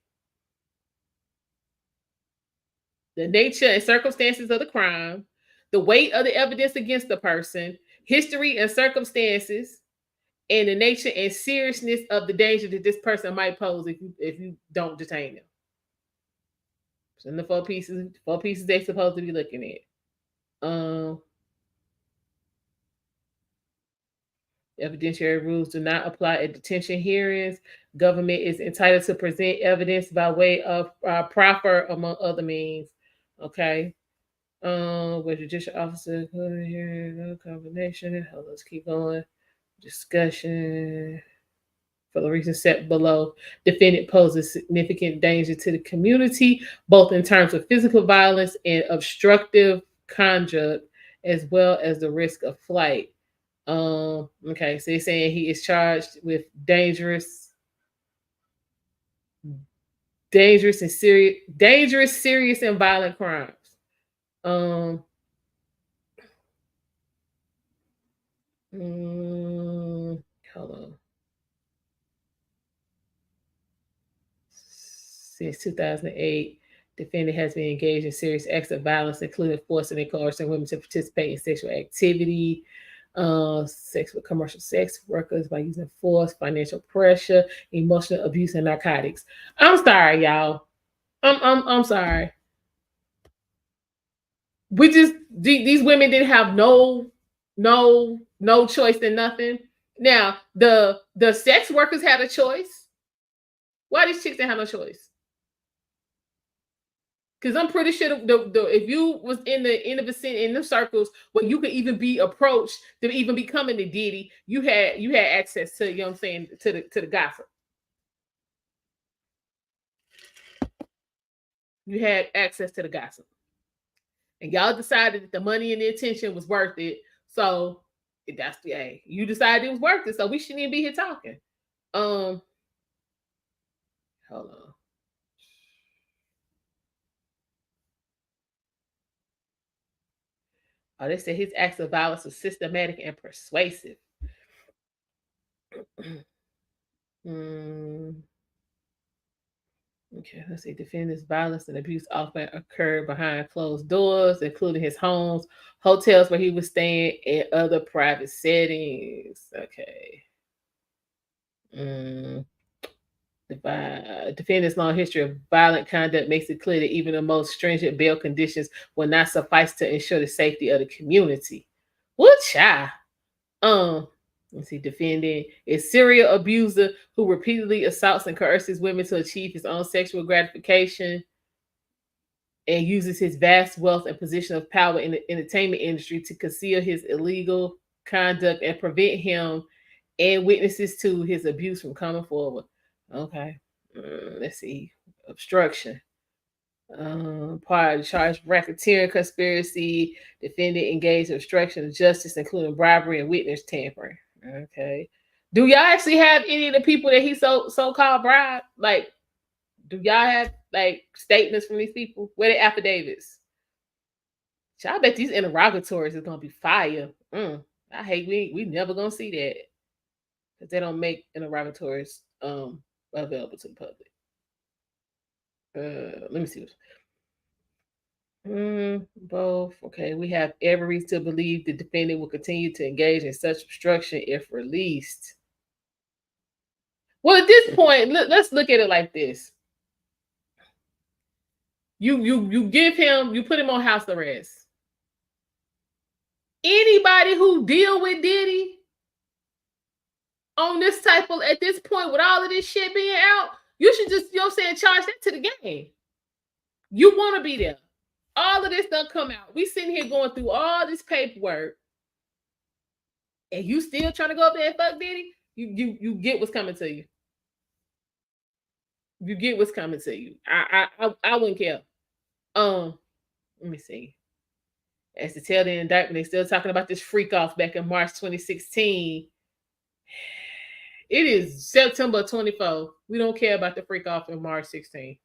The nature and circumstances of the crime, the weight of the evidence against the person, history and circumstances, and the nature and seriousness of the danger that this person might pose if you don't detain them. So in the 4 pieces they're supposed to be looking at. Evidentiary rules do not apply at detention hearings. Government is entitled to present evidence by way of proffer, among other means. Okay. With judicial officer hearing combination. Let's keep going. Discussion. For the reasons set below, defendant poses significant danger to the community, both in terms of physical violence and obstructive conduct, as well as the risk of flight. Okay, so they're saying he is charged with dangerous, serious, and violent crimes. Hold on. Since 2008, defendant has been engaged in serious acts of violence, including forcing and coercing women to participate in sexual activity, sex with commercial sex workers by using force, financial pressure, emotional abuse, and narcotics. I'm sorry, y'all. I'm sorry. These women didn't have no choice in nothing. Now the sex workers had a choice. Why these chicks didn't have no choice? Because I'm pretty sure if you was in the vicinity, in the circles where you could even be approached to even becoming the Diddy, you had access to, you know what I'm saying, to the gossip. You had access to the gossip. And y'all decided that the money and the attention was worth it. So that's you decided it was worth it. So we shouldn't even be here talking. Hold on. Oh, they said his acts of violence was systematic and persuasive. Okay, let's see. Defendant's violence and abuse often occurred behind closed doors, including his homes, hotels where he was staying, and other private settings. Okay. The defendant's long history of violent conduct makes it clear that even the most stringent bail conditions will not suffice to ensure the safety of the community. What child? Let's see, defendant is serial abuser who repeatedly assaults and coerces women to achieve his own sexual gratification and uses his vast wealth and position of power in the entertainment industry to conceal his illegal conduct and prevent him and witnesses to his abuse from coming forward. Okay. Let's see. Obstruction. Part of the charge racketeering conspiracy. Defendant engaged in obstruction of justice, including bribery and witness tampering. Okay. Do y'all actually have any of the people that he so-called bribed? Like, do y'all have like statements from these people? Where the affidavits? I bet these interrogatories is gonna be fire. I hate we never gonna see that. Because they don't make interrogatories available to the public. Let me see. Both. Okay, we have every reason to believe the defendant will continue to engage in such obstruction if released. Well, at this point, let's look at it like this. You give him, you put him on house arrest. Anybody who deal with Diddy on this type of, at this point, with all of this shit being out, you should just, you know what I'm saying, charge that to the game. You want to be there. All of this done come out. We sitting here going through all this paperwork, and you still trying to go up there and fuck Diddy? You get what's coming to you. You get what's coming to you. I wouldn't care. Let me see. As to tell the indictment, they still talking about this freak off back in March 2016. It is September 24. We don't care about the freak off in March 16.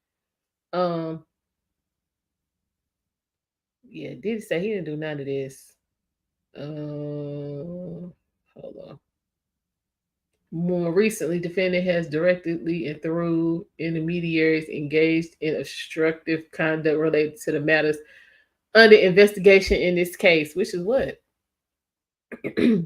Yeah, Diddy say he didn't do none of this. Hold on. More recently, defendant has directly and through intermediaries engaged in obstructive conduct related to the matters under investigation in this case, which is what?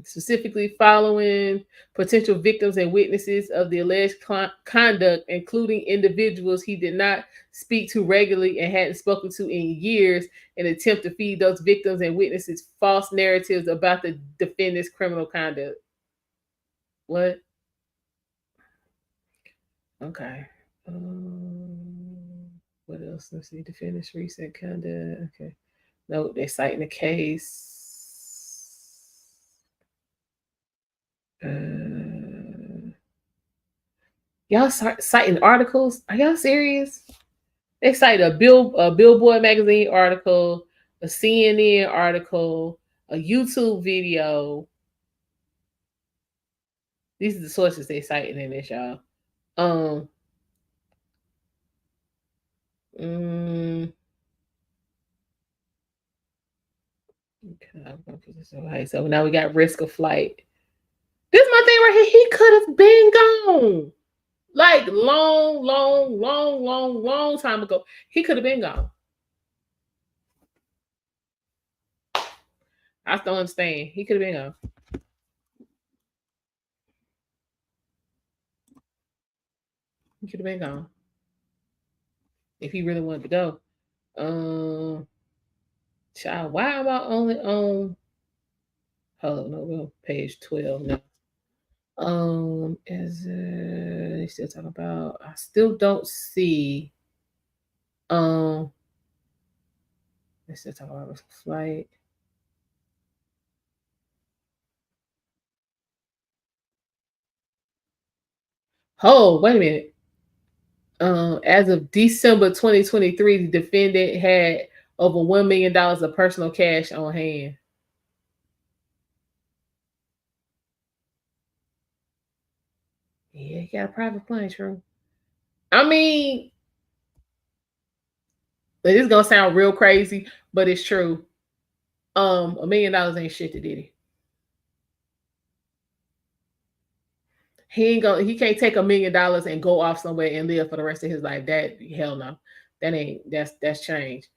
Specifically following potential victims and witnesses of the alleged conduct, including individuals he did not speak to regularly and hadn't spoken to in years, in an attempt to feed those victims and witnesses false narratives about the defendant's criminal conduct. What? Okay. What else? Let's see. Defendant's recent conduct. Okay. No, they're citing the case. Y'all citing articles? Are y'all serious? They cite a Billboard magazine article, a CNN article, a YouTube video. These are the sources they citing in this, y'all. Okay, so now we got risk of flight. This is my thing right here. He could have been gone. Like long time ago. He could have been gone. I don't understand. He could have been gone. He could have been gone. If he really wanted to go. Child, why am I only on? Hold on, no, we're on page 12 now. Is they still talking about? I still don't see. They still talking about flight. Oh, wait a minute. As of December 2023, the defendant had over $1 million of personal cash on hand. Yeah, he got a private plane, true. I mean, this is gonna sound real crazy, but it's true. $1 million ain't shit to Diddy. He can't take $1 million and go off somewhere and live for the rest of his life. That hell no. That's change.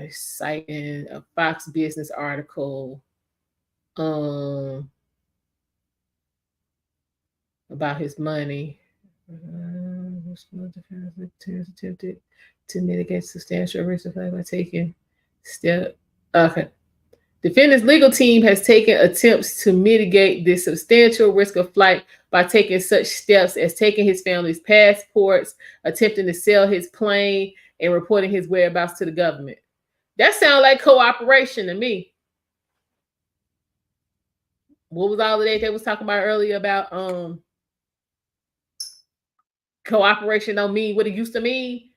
Citing a Fox Business article about his money. Attempted to mitigate substantial risk of flight by taking step. Okay. Defendant's legal team has taken attempts to mitigate this substantial risk of flight by taking such steps as taking his family's passports, attempting to sell his plane, and reporting his whereabouts to the government. That sounds like cooperation to me. What was all of that they was talking about earlier about cooperation don't mean what it used to mean?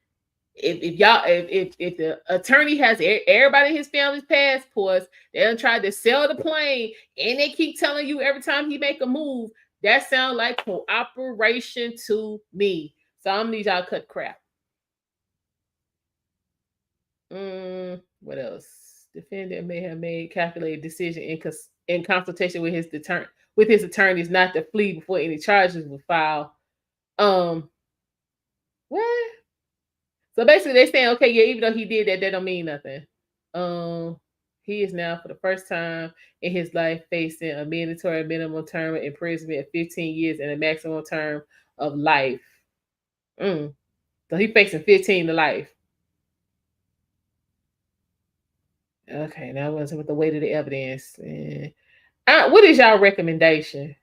If the attorney has everybody in his family's passports, they'll try to sell the plane, and they keep telling you every time he make a move, that sounds like cooperation to me. So I'm gonna need y'all to cut crap. What else? Defendant may have made calculated decision in consultation with his attorneys not to flee before any charges were filed. What? So basically, they're saying, okay, yeah, even though he did that, that don't mean nothing. He is now, for the first time in his life, facing a mandatory minimum term of imprisonment of 15 years and a maximum term of life. So he's facing 15 to life. Okay, now what's with the weight of the evidence? What is y'all recommendation?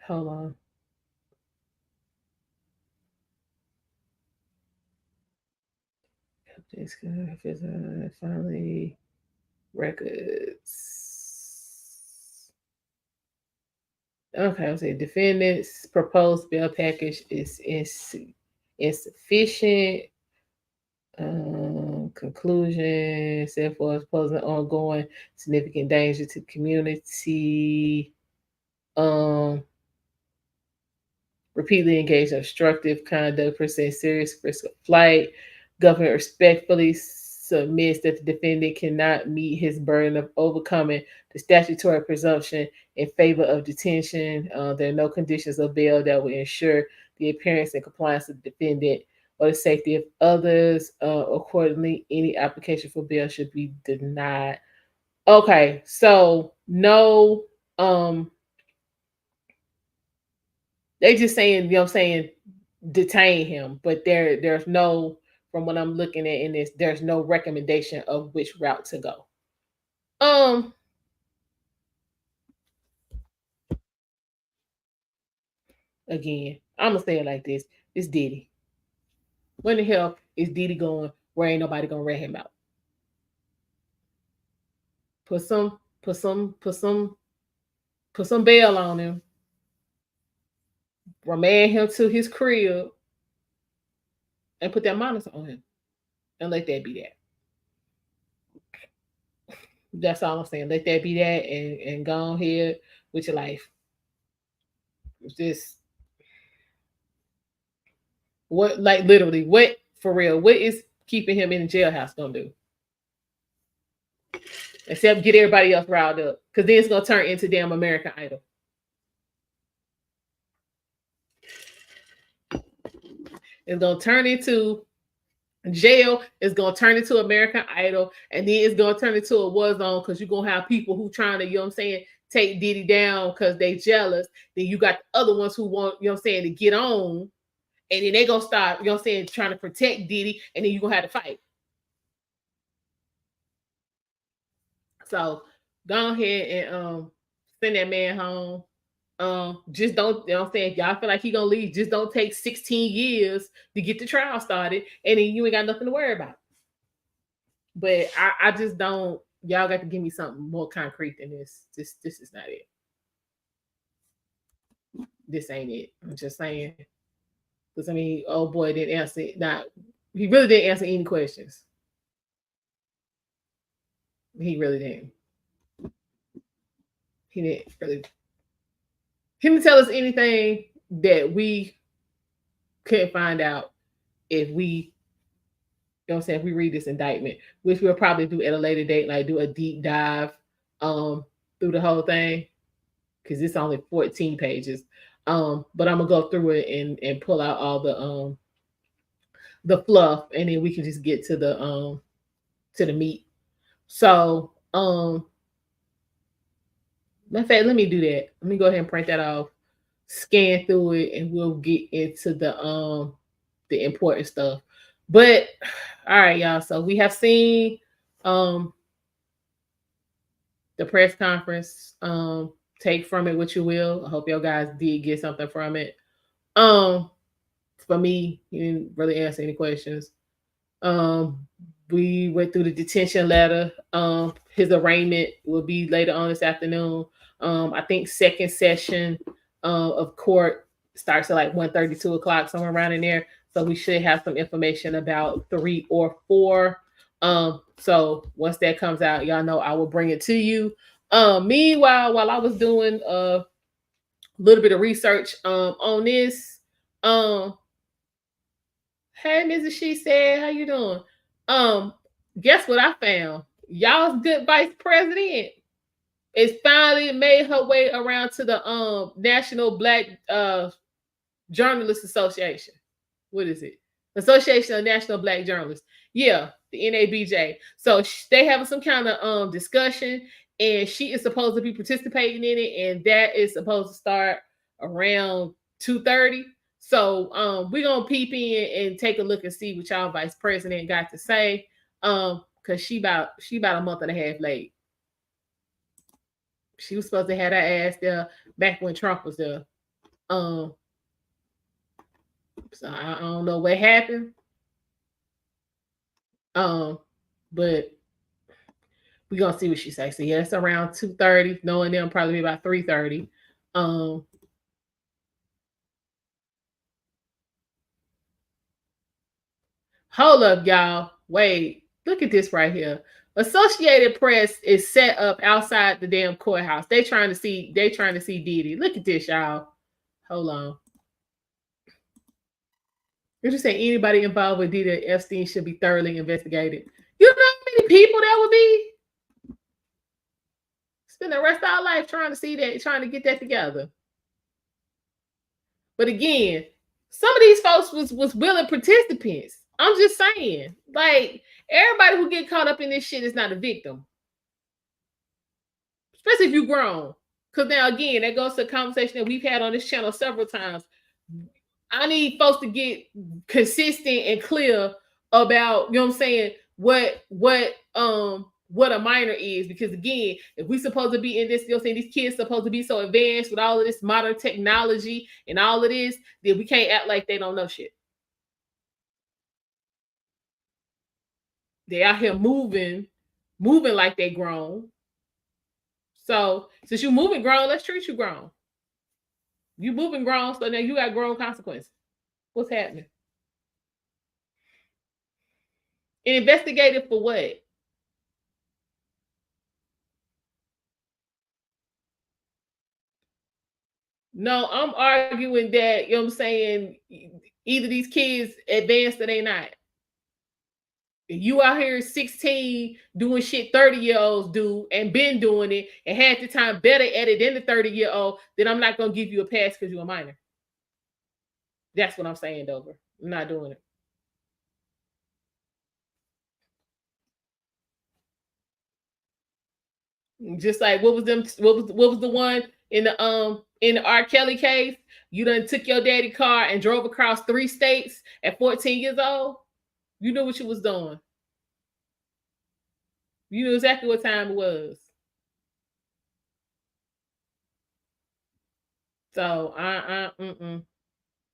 Hold on. Finally, records. Okay, I'll say defendant's proposed bail package is insufficient. Conclusion, set forth posing ongoing significant danger to the community. Repeatedly engaged in obstructive conduct, presents serious risk of flight. Government respectfully submits that the defendant cannot meet his burden of overcoming the statutory presumption in favor of detention. There are no conditions of bail that will ensure the appearance and compliance of the defendant or the safety of others. Accordingly, any application for bail should be denied. Okay, so no, they just saying, detain him, but there's no, from what I'm looking at in this, there's no recommendation of which route to go. Again, I'm gonna say it like this: it's Diddy. When the hell is Diddy going where ain't nobody gonna rat him out? Put some bail on him. Remand him to his crib and put that monitor on him and let that be that. That's all I'm saying. Let that be that and go on here with your life. It's just what, like literally, what for real, what is keeping him in the jailhouse gonna do? Except get everybody else riled up. Because then it's gonna turn into damn American Idol. It's gonna turn into jail. It's gonna turn into American Idol, and then it's gonna turn into a war zone because you're gonna have people who trying to, take Diddy down because they jealous. Then you got the other ones who want, to get on, and then they gonna start, trying to protect Diddy, and then you're gonna have to fight. So go ahead and send that man home. Just don't, if y'all feel like he gonna leave, just don't take 16 years to get the trial started, and then you ain't got nothing to worry about. But I just don't, y'all got to give me something more concrete than this. This is not it. This ain't it. I'm just saying. Because oh boy didn't answer it. He really didn't answer any questions. He really didn't. He didn't really. He didn't tell us anything that we couldn't find out if we, if we read this indictment, which we'll probably do at a later date, like do a deep dive through the whole thing, because it's only 14 pages. But I'm gonna go through it and pull out all the fluff, and then we can just get to the meat. So in fact, let me do that. Let me go ahead and print that off, scan through it, and we'll get into the important stuff. But all right, y'all. So we have seen the press conference. Take from it what you will. I hope y'all guys did get something from it. For me, he didn't really answer any questions. We went through the detention letter. His arraignment will be later on this afternoon. I think second session of court starts at like 1:30, 2 o'clock, somewhere around in there. So we should have some information about 3 or 4. So once that comes out, y'all know I will bring it to you. Meanwhile, while I was doing a little bit of research on this, hey, Mrs. She said, how you doing? Guess what I found? Y'all's good vice president is finally made her way around to the National Black Journalists Association. What is it? Association of National Black Journalists. Yeah, the NABJ. So they have some kind of discussion, and she is supposed to be participating in it, and that is supposed to start around 2:30. So we're gonna peep in and take a look and see what y'all vice president got to say. Because she about a month and a half late. She was supposed to have her ass there back when Trump was there. So I don't know what happened. But we're gonna see what she says. So yeah, it's around 2:30. Knowing them probably be about 3:30. Hold up, y'all. Wait, look at this right here. Associated Press is set up outside the damn courthouse. They trying to see Diddy. Look at this, y'all. Hold on. You're just saying anybody involved with Diddy Epstein should be thoroughly investigated. You know how many people that would be? Spend the rest of our life trying to see that, trying to get that together. But again, some of these folks was willing participants. I'm just saying, like, everybody who get caught up in this shit is not a victim. Especially if you grown. Because now, again, that goes to a conversation that we've had on this channel several times. I need folks to get consistent and clear about, you know what I'm saying, what a minor is. Because again, if we supposed to be in this, you know what I'm saying, these kids supposed to be so advanced with all of this modern technology and all of this, then we can't act like they don't know shit. They out here moving like they grown. So since you moving grown, let's treat you grown. You moving grown, so now you got grown consequences. What's happening? And investigated for what? No, I'm arguing that, you know what I'm saying, either these kids advanced or they not. You out here 16 doing shit 30-year-olds do and been doing it and had the time better at it than the 30-year-old, then I'm not gonna give you a pass because you're a minor. That's what I'm saying, Dover. I'm not doing it. Just like what was the one in the R. Kelly case? You done took your daddy car and drove across 3 states at 14 years old. You knew what you was doing. You knew exactly what time it was. So I'm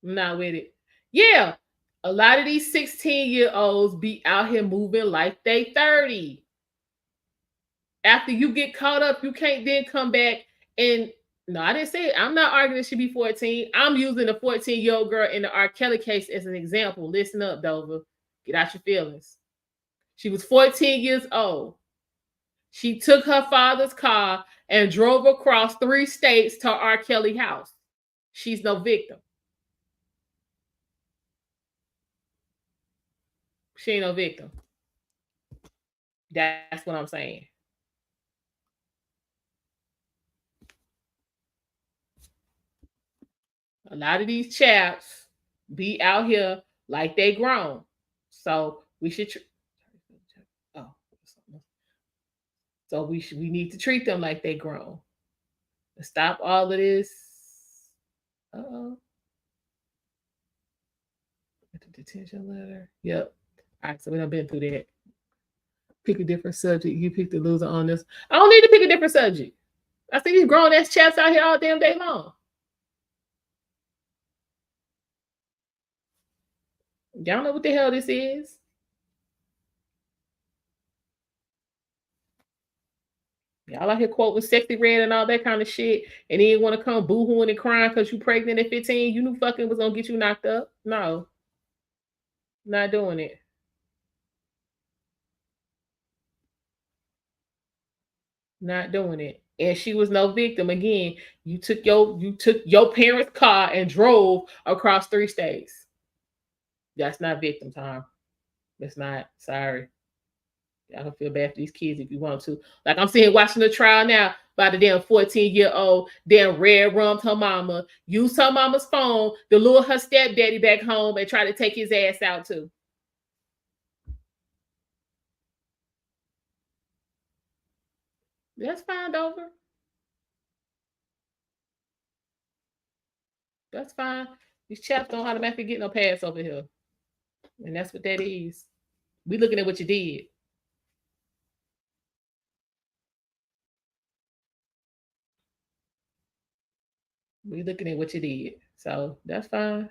not with it. Yeah, a lot of these 16-year-olds be out here moving like they 30. After you get caught up, you can't then come back and no, I didn't say it. I'm not arguing it should be 14. I'm using a 14-year-old girl in the R. Kelly case as an example. Listen up, Dover. Get out your feelings. She was 14 years old. She took her father's car and drove across 3 states to R. Kelly house. She's no victim. She ain't no victim. That's what I'm saying. A lot of these chaps be out here like they grown. So we should we need to treat them like they grown. Stop all of this. The detention letter. Yep. All right, so we done been through that. Pick a different subject. You pick the loser on this. I don't need to pick a different subject. I see these grown ass chats out here all damn day long. Y'all know what the hell this is? Y'all out here quoting Sexy Red and all that kind of shit, and then you want to come boo-hooing and crying because you pregnant at 15. You knew fucking was gonna get you knocked up. No, not doing it. Not doing it. And she was no victim. Again, you took your parents' car and drove across 3 states. That's not victim time. That's not. Sorry. Y'all can feel bad for these kids if you want to. Like I'm sitting watching the trial now by the damn 14-year-old, damn red rummed her mama, used her mama's phone to lure her stepdaddy back home and try to take his ass out too. That's fine, Dover. That's fine. These chaps don't automatically get no pass over here. And that's what that is. We looking at what you did. We looking at what you did. So that's fine.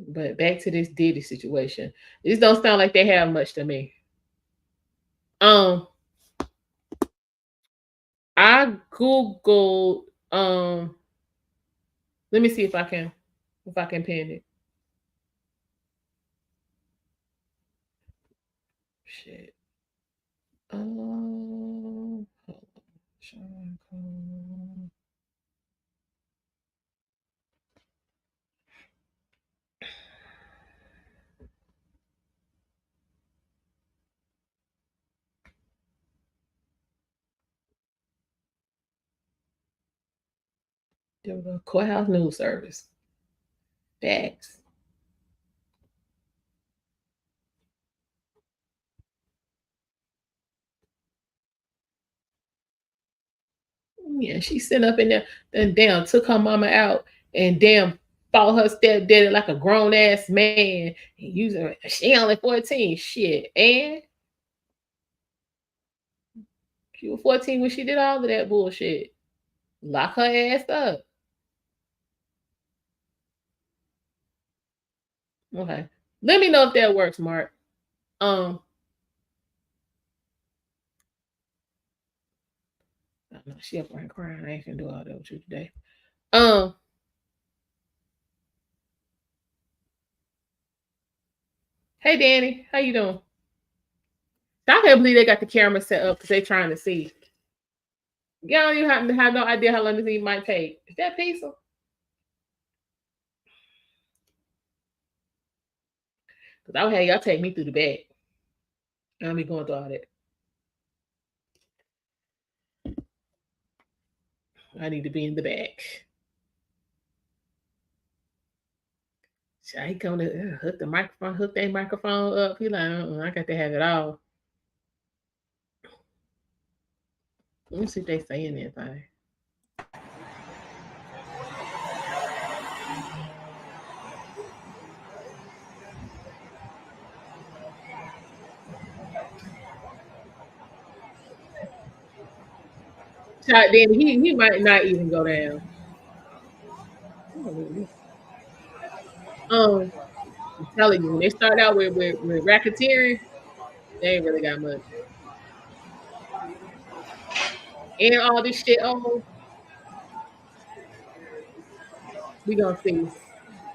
But back to this Diddy situation. This don't sound like they have much to me. I Googled, let me see if I can pin it. Shit. Sean Combs. There we go. Courthouse News Service. Facts. Yeah, she sitting up in there and damn took her mama out and damn fought her stepdaddy like a grown ass man. She only 14. Shit. And she was 14 when she did all of that bullshit. Lock her ass up. Okay. Let me know if that works, Mark. No, she up there crying. I ain't gonna do all that with you today. Hey Danny, how you doing? I can't believe they got the camera set up because they're trying to see. Y'all, you have no idea how long this thing might take. Is that pizza? Because I would have y'all take me through the back. I'll be going through all that. I need to be in the back. Should I come to hook that microphone up? He like, I got to have it all. Let me see if they saying anything. Then he might not even go down. I'm telling you, when they start out with racketeering, they ain't really got much. And all this shit, we gonna see.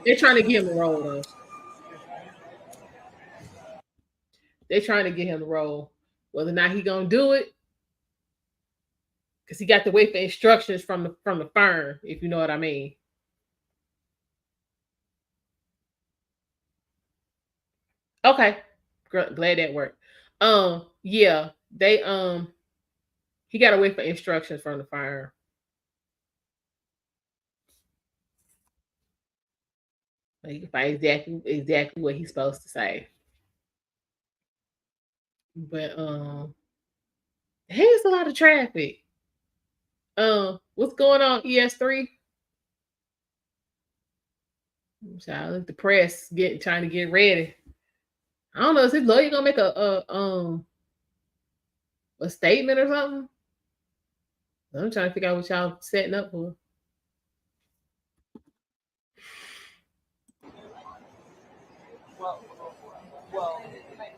They're trying to get him to roll though. They're trying to get him to roll. Whether or not he gonna do it, because he got to wait for instructions from the firm, if you know what I mean. Okay, glad that worked. Yeah, they he got to wait for instructions from the firm. Like, he can find exactly what he's supposed to say. But hey, it's a lot of traffic. What's going on, ES3? Child, the press trying to get ready. I don't know. Is his lawyer gonna make a statement or something? I'm trying to figure out what y'all setting up for.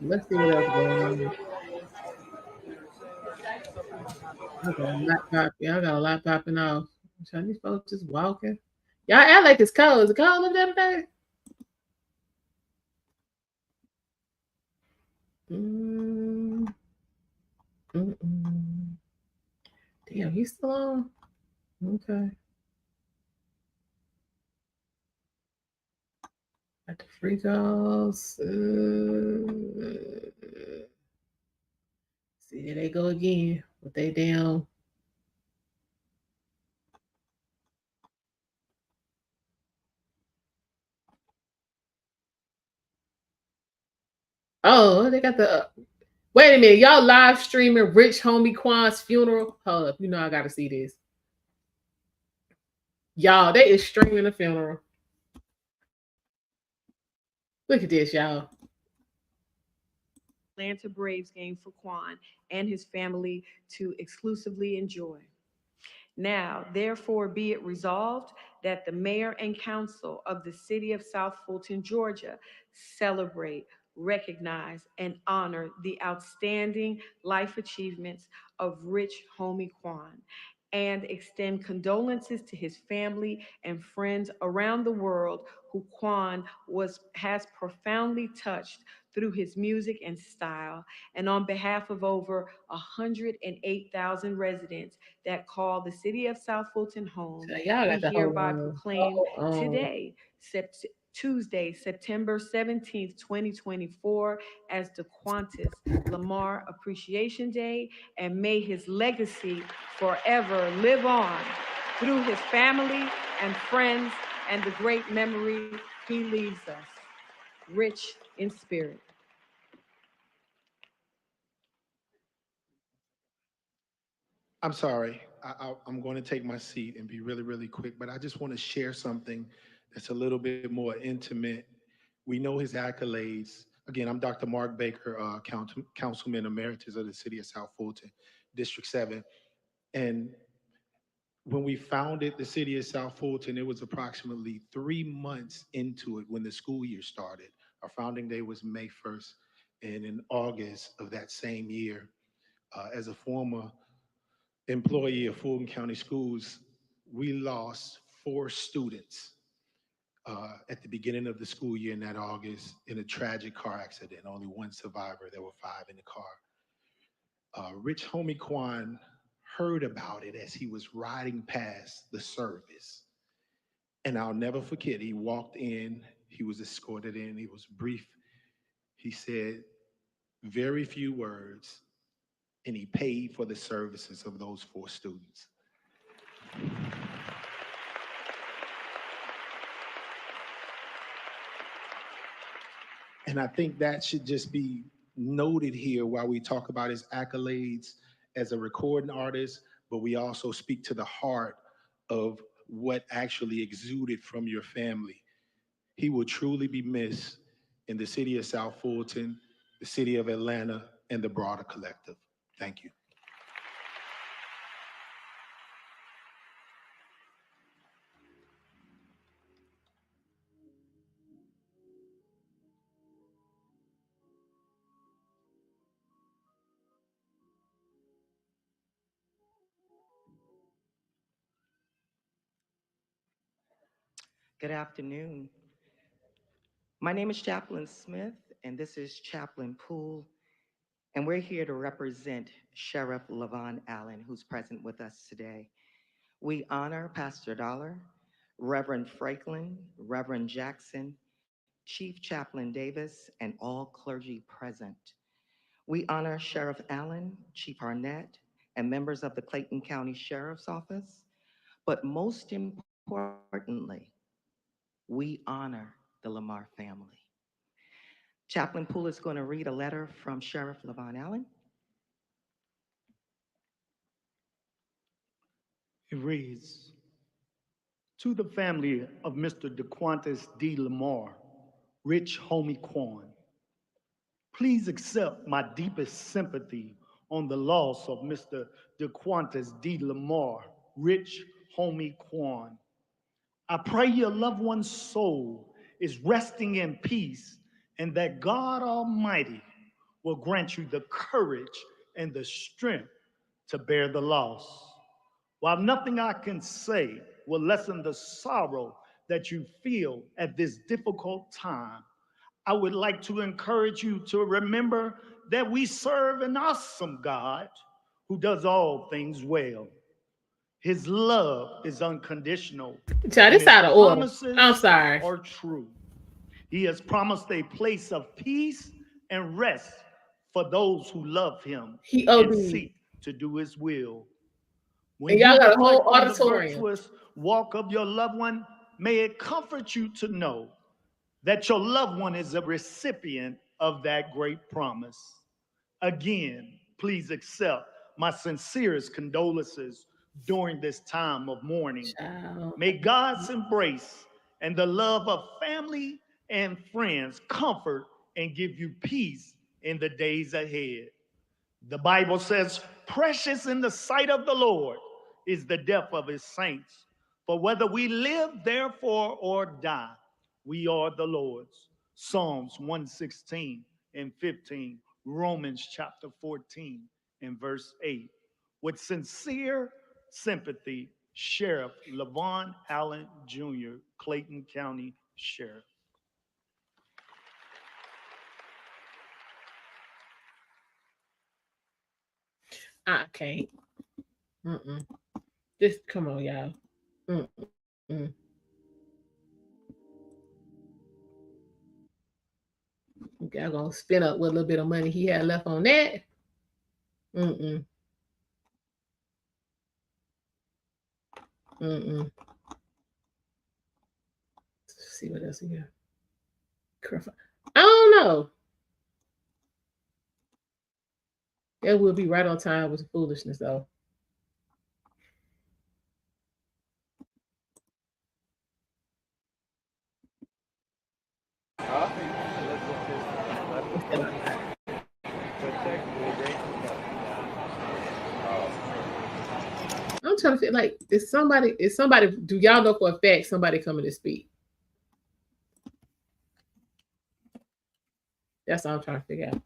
Let's see what else going on. Y'all got a lot popping off. These folks just walking. Y'all act like it's cold. Is it cold up there today? Damn, he's still on. Okay. Got the free calls. See, there they go again with they damn. Oh, they got the. Wait a minute, y'all live streaming Rich Homie Quan's funeral. Hold up, you know I gotta see this. Y'all, they is streaming the funeral. Look at this, y'all. Atlanta Braves game for Quan and his family to exclusively enjoy. Now, therefore, be it resolved that the mayor and council of the city of South Fulton, Georgia, celebrate, recognize, and honor the outstanding life achievements of Rich Homie Quan, and extend condolences to his family and friends around the world who Quan has profoundly touched through his music and style, and on behalf of over 108,000 residents that call the city of South Fulton home, So y'all got we the hereby proclaim today, Tuesday, September 17th, 2024, as the Qantas Lamar Appreciation Day, and may his legacy forever live on through his family and friends and the great memory he leaves us, rich in spirit. I'm sorry. I'm going to take my seat and be really, really quick, but I just want to share something that's a little bit more intimate. We know his accolades. Again, I'm Dr. Mark Baker, Councilman Emeritus of the City of South Fulton, District 7. And when we founded the City of South Fulton, it was approximately 3 months into it when the school year started. Our founding day was May 1st. And in August of that same year, as a former employee of Fulton County Schools, we lost 4 students at the beginning of the school year in that August in a tragic car accident. Only 1 survivor. There were 5 in the car. Rich Homie Quan heard about it as he was riding past the service. And I'll never forget, he walked in, he was escorted in, he was brief. He said very few words, and he paid for the services of those 4 students. And I think that should just be noted here while we talk about his accolades as a recording artist, but we also speak to the heart of what actually exuded from your family. He will truly be missed in the city of South Fulton, the city of Atlanta, and the broader collective. Thank you. Good afternoon. My name is Chaplain Smith, and this is Chaplain Poole, and we're here to represent Sheriff Levon Allen, who's present with us today. We honor Pastor Dollar, Reverend Franklin, Reverend Jackson, Chief Chaplain Davis, and all clergy present. We honor Sheriff Allen, Chief Arnett, and members of the Clayton County Sheriff's Office, but most importantly, we honor the Lamar family. Chaplain Poole is going to read a letter from Sheriff Levon Allen. It reads, to the family of Mr. DeQuantus D. Lamar, Rich Homie Quan, please accept my deepest sympathy on the loss of Mr. DeQuantus D. Lamar, Rich Homie Quan. I pray your loved one's soul is resting in peace and that God Almighty will grant you the courage and the strength to bear the loss. While nothing I can say will lessen the sorrow that you feel at this difficult time, I would like to encourage you to remember that we serve an awesome God who does all things well. His love is unconditional. Child, this out of order. I'm sorry. Are true. He has promised a place of peace and rest for those who love him and seek to do his will. When and y'all got a reflect whole on the auditorium. virtuous walk of your loved one, may it comfort you to know that your loved one is a recipient of that great promise. Again, please accept my sincerest condolences during this time of mourning. May God's embrace and the love of family and friends comfort and give you peace in the days ahead. The Bible says, precious in the sight of the Lord is the death of his saints. For whether we live, therefore, or die, we are the Lord's. Psalms 116 and 15, Romans chapter 14 and verse 8. With sincere sympathy, Sheriff Levon Allen Jr., Clayton County Sheriff. I can't. Just come on, y'all. Y'all gonna spend up what little bit of money he had left on that. Let's see what else we got. I don't know. It will be right on time with the foolishness, though. I'm trying to feel like is somebody, do y'all know for a fact somebody coming to speak? That's what I'm trying to figure out.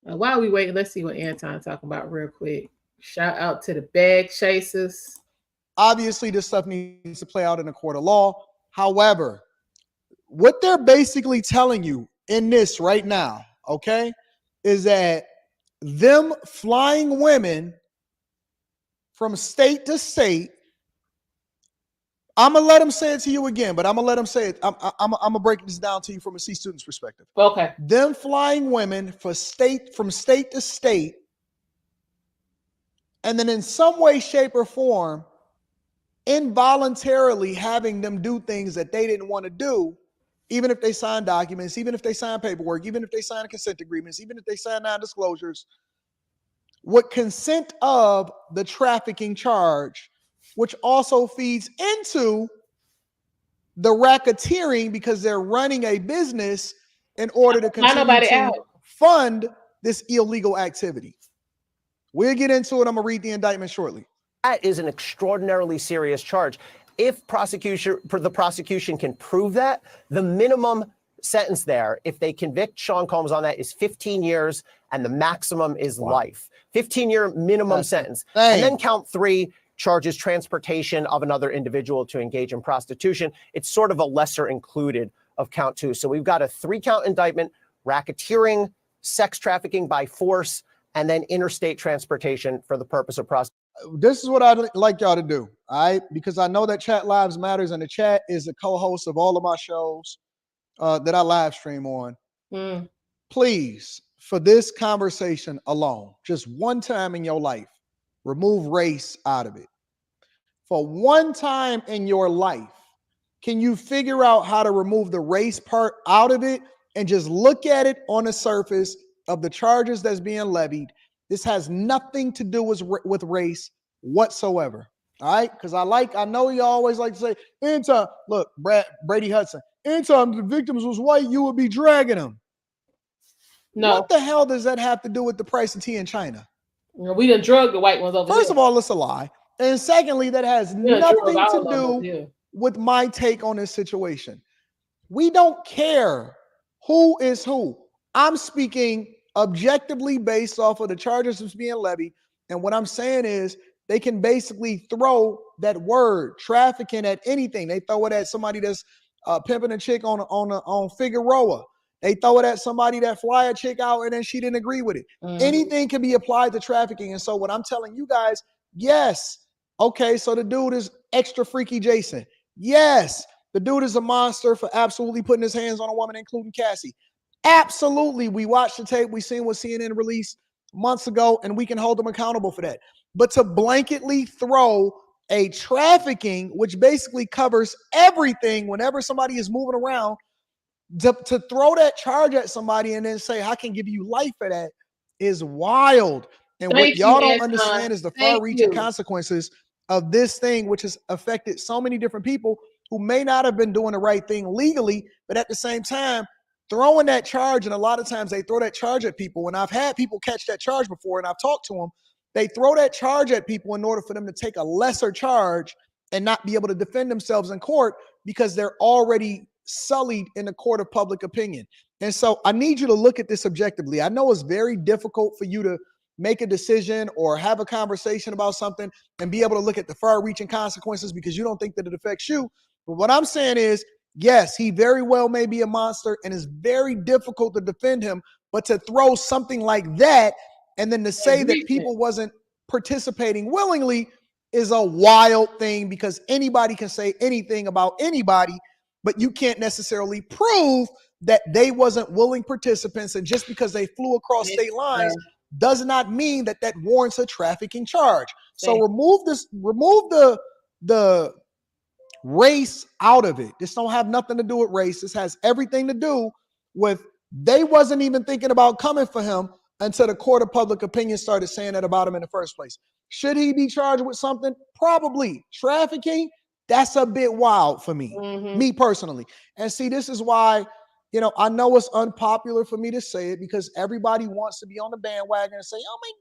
While we wait, let's see what Anton's talking about real quick. Shout out to the bag chasers. Obviously, this stuff needs to play out in a court of law. However, what they're basically telling you in this right now, okay, is that them flying women from state to state, I'm going to let them say it to you again, but I'm going to let them say it. I'm going to break this down to you from a C student's perspective. Okay. Them flying women from state to state, and then in some way, shape, or form, involuntarily having them do things that they didn't want to do, even if they sign documents, even if they sign paperwork, even if they sign consent agreements, even if they sign non-disclosures, with consent of the trafficking charge, which also feeds into the racketeering because they're running a business in order to continue to fund this illegal activity. We'll get into it. I'm going to read the indictment shortly. That is an extraordinarily serious charge. If the prosecution can prove that, the minimum sentence there, if they convict Sean Combs on that, is 15 years, and the maximum is life. 15-year minimum sentence. And then count 3 charges transportation of another individual to engage in prostitution. It's sort of a lesser included of count 2. So we've got a 3-count indictment, racketeering, sex trafficking by force, and then interstate transportation for the purpose of prostitution. This is what I'd like y'all to do, all right? Because I know that Chat Lives Matters, and the chat is a co-host of all of my shows. that I live stream on. Mm. Please, for this conversation alone, just one time in your life, remove race out of it. For one time in your life, can you figure out how to remove the race part out of it and just look at it on the surface of the charges that's being levied? This has nothing to do with race whatsoever. All right? Because I know you always like to say, anytime, look, Brady Hudson, anytime the victims was white, you would be dragging them. No. What the hell does that have to do with the price of tea in China? We done drug the white ones over First here. of all, it's a lie. And secondly, that has nothing to do with my take on this situation. We don't care who is who. I'm speaking objectively based off of the charges that's being levied. And what I'm saying is they can basically throw that word trafficking at anything. They throw it at somebody that's pimping a chick on Figueroa. They throw it at somebody that fly a chick out and then she didn't agree with it. Anything can be applied to trafficking. And so what I'm telling you guys, yes, okay, so the dude is extra freaky Jason. Yes, the dude is a monster for absolutely putting his hands on a woman, including Cassie. Absolutely, we watched the tape. We seen what CNN released months ago, and we can hold them accountable for that. But to blanketly throw a trafficking, which basically covers everything whenever somebody is moving around, to throw that charge at somebody and then say, I can give you life for that is wild. And what y'all don't understand is the far-reaching consequences of this thing, which has affected so many different people who may not have been doing the right thing legally, but at the same time, throwing that charge, and a lot of times they throw that charge at people. And I've had people catch that charge before, and I've talked to them. They throw that charge at people in order for them to take a lesser charge and not be able to defend themselves in court because they're already sullied in the court of public opinion. And so I need you to look at this objectively. I know it's very difficult for you to make a decision or have a conversation about something and be able to look at the far-reaching consequences because you don't think that it affects you. But what I'm saying is, yes, he very well may be a monster and it's very difficult to defend him, but to throw something like that and then to say that people wasn't participating willingly is a wild thing because anybody can say anything about anybody, but you can't necessarily prove that they wasn't willing participants. And just because they flew across state lines does not mean that that warrants a trafficking charge. So remove the race out of it. This don't have nothing to do with race. This has everything to do with they wasn't even thinking about coming for him until the court of public opinion started saying that about him in the first place. Should he be charged with something? Probably. Trafficking, that's a bit wild for me, me personally. And see, this is why, you know, I know it's unpopular for me to say it because everybody wants to be on the bandwagon and say, oh my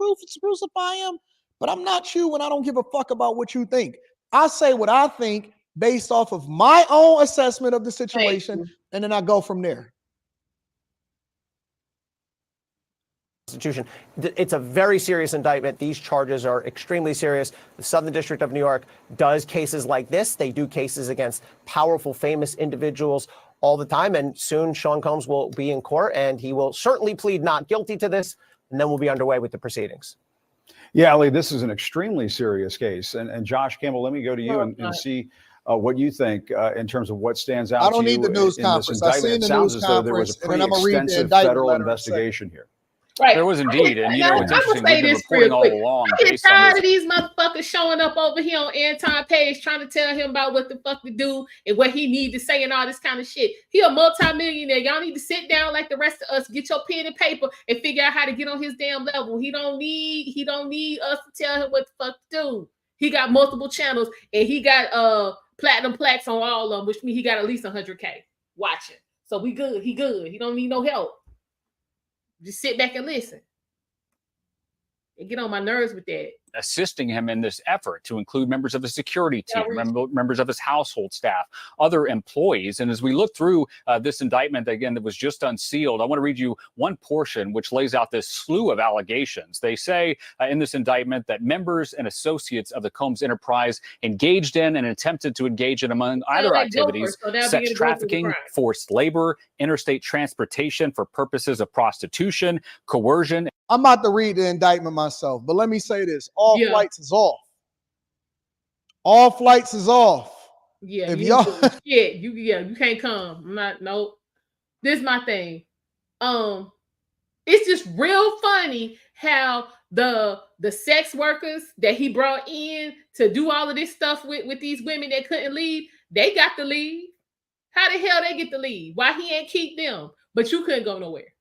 God, crucify him. But I'm not you and I don't give a fuck about what you think. I say what I think based off of my own assessment of the situation, and then I go from there. Constitution. It's a very serious indictment. These charges are extremely serious. The Southern District of New York does cases like this. They do cases against powerful, famous individuals all the time. And soon Sean Combs will be in court and he will certainly plead not guilty to this. And then we'll be underway with the proceedings. Yeah, Ali, this is an extremely serious case. And Josh Campbell, let me go to you and see what you think in terms of what stands out to you. I don't need the news conference. I seen the news conference, and then I'm going to read the indictment federal investigation here. Right. There was indeed, and you know, it's interesting. We've been reporting all along. I get tired of these motherfuckers showing up over here on Anton Page trying to tell him about what the fuck to do and what he need to say and all this kind of shit. He a multimillionaire. Y'all need to sit down like the rest of us, get your pen and paper, and figure out how to get on his damn level. He don't need us to tell him what the fuck to do. He got multiple channels and he got platinum plaques on all of them, which means he got at least 100K watching. So we good. He good. He don't need no help. Just sit back and listen. And get on my nerves with that. Assisting him in this effort to include members of his security team, members of his household staff, other employees. And as we look through this indictment, again, that was just unsealed, I want to read you one portion which lays out this slew of allegations. They say in this indictment that members and associates of the Combs enterprise engaged in and attempted to engage in, among other activities, sex trafficking, forced labor, interstate transportation for purposes of prostitution, coercion. I'm about to read the indictment myself, but let me say this. All flights is off. All flights is off. Yeah, if you y'all shit, you can't come. I'm not. Nope. This is my thing. It's just real funny how the sex workers that he brought in to do all of this stuff with these women that couldn't leave, they got to leave. How the hell they get to leave? Why he ain't keep them? But you couldn't go nowhere.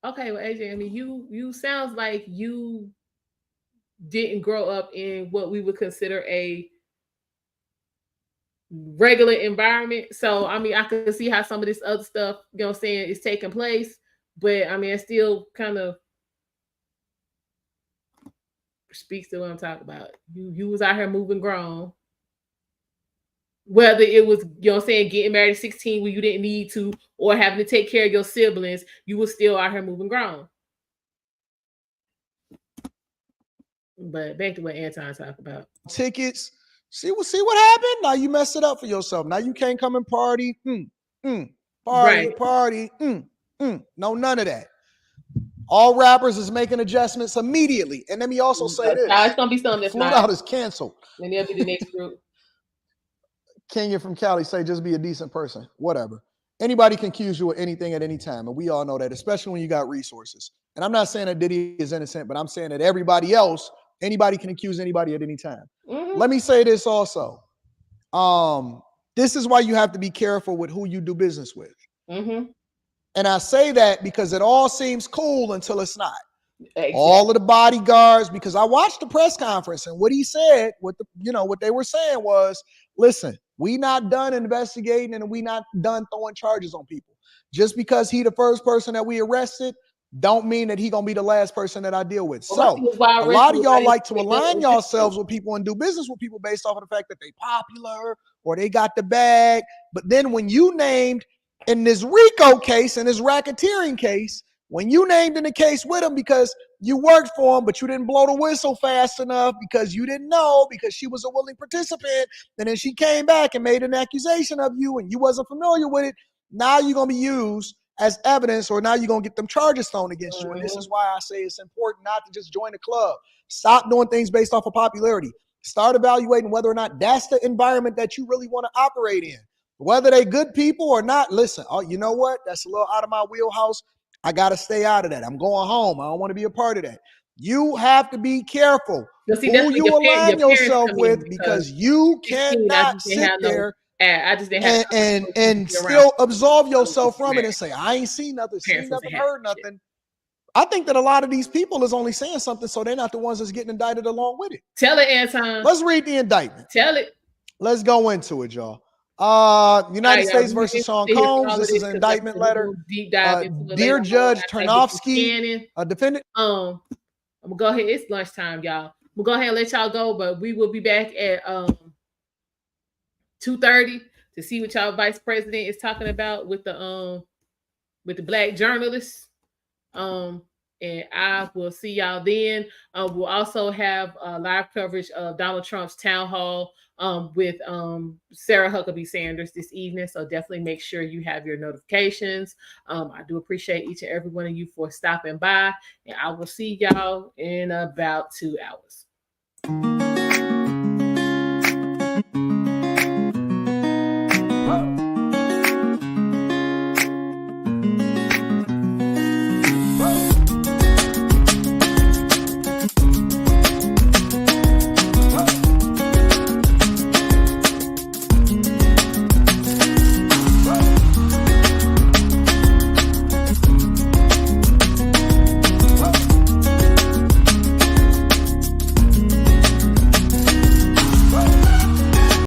Okay, well, AJ, I mean, you sounds like you didn't grow up in what we would consider a regular environment. So, I mean, I could see how some of this other stuff, you know what I'm saying, is taking place. But, I mean, it still kind of speaks to what I'm talking about. You was out here moving grown. Whether it was, you know what I'm saying, getting married at 16 when you didn't need to, or having to take care of your siblings, you were still out here moving grown. But back to what Anton talked about. Tickets. See what happened? Now you messed it up for yourself. Now you can't come and party. Party. No, none of that. All rappers is making adjustments immediately. And let me also say this. It's gonna be something that's Flued Out is canceled. And they'll be the next group. Kenya from Cali say just be a decent person. Whatever. Anybody can accuse you of anything at any time. And we all know that, especially when you got resources. And I'm not saying that Diddy is innocent, but I'm saying that everybody else, anybody can accuse anybody at any time. Let me say this also. This is why you have to be careful with who you do business with. And I say that because it all seems cool until it's not. Exactly. All of the bodyguards, because I watched the press conference and what he said, what they were saying was, listen, we not done investigating and we not done throwing charges on people. Just because he the first person that we arrested, don't mean that he gonna be the last person that I deal with. So a lot of y'all like to align yourselves with people and do business with people based off of the fact that they popular or they got the bag. But then when you named in this RICO case, in this racketeering case, when you named in the case with him because you worked for him, but you didn't blow the whistle fast enough because you didn't know, because she was a willing participant, and then she came back and made an accusation of you and you wasn't familiar with it, now you're going to be used as evidence, or now you're going to get them charges thrown against you. And this is why I say it's important not to just join the club. Stop doing things based off of popularity. Start evaluating whether or not that's the environment that you really want to operate in. Whether they good people or not, listen, oh, you know what? That's a little out of my wheelhouse. I got to stay out of that. I'm going home. I don't want to be a part of that. You have to be careful who you align yourself with, because you cannot sit there and still absolve yourself from it and say, I ain't seen nothing, heard nothing. I think that a lot of these people is only saying something so they're not the ones that's getting indicted along with it. Tell it, Anton. Let's read the indictment. Tell it. Let's go into it, y'all. United States versus Sean Combs. This is an indictment letter. Dear Judge Tarnofsky, a defendant. I'm gonna go ahead. It's lunchtime, y'all. We'll go ahead and let y'all go, but we will be back at 2:30 to see what y'all vice president is talking about with the black journalists. And I will see y'all then. We'll also have live coverage of Donald Trump's town hall with Sarah Huckabee Sanders this evening. So definitely make sure you have your notifications. I do appreciate each and every one of you for stopping by. And I will see y'all in about 2 hours.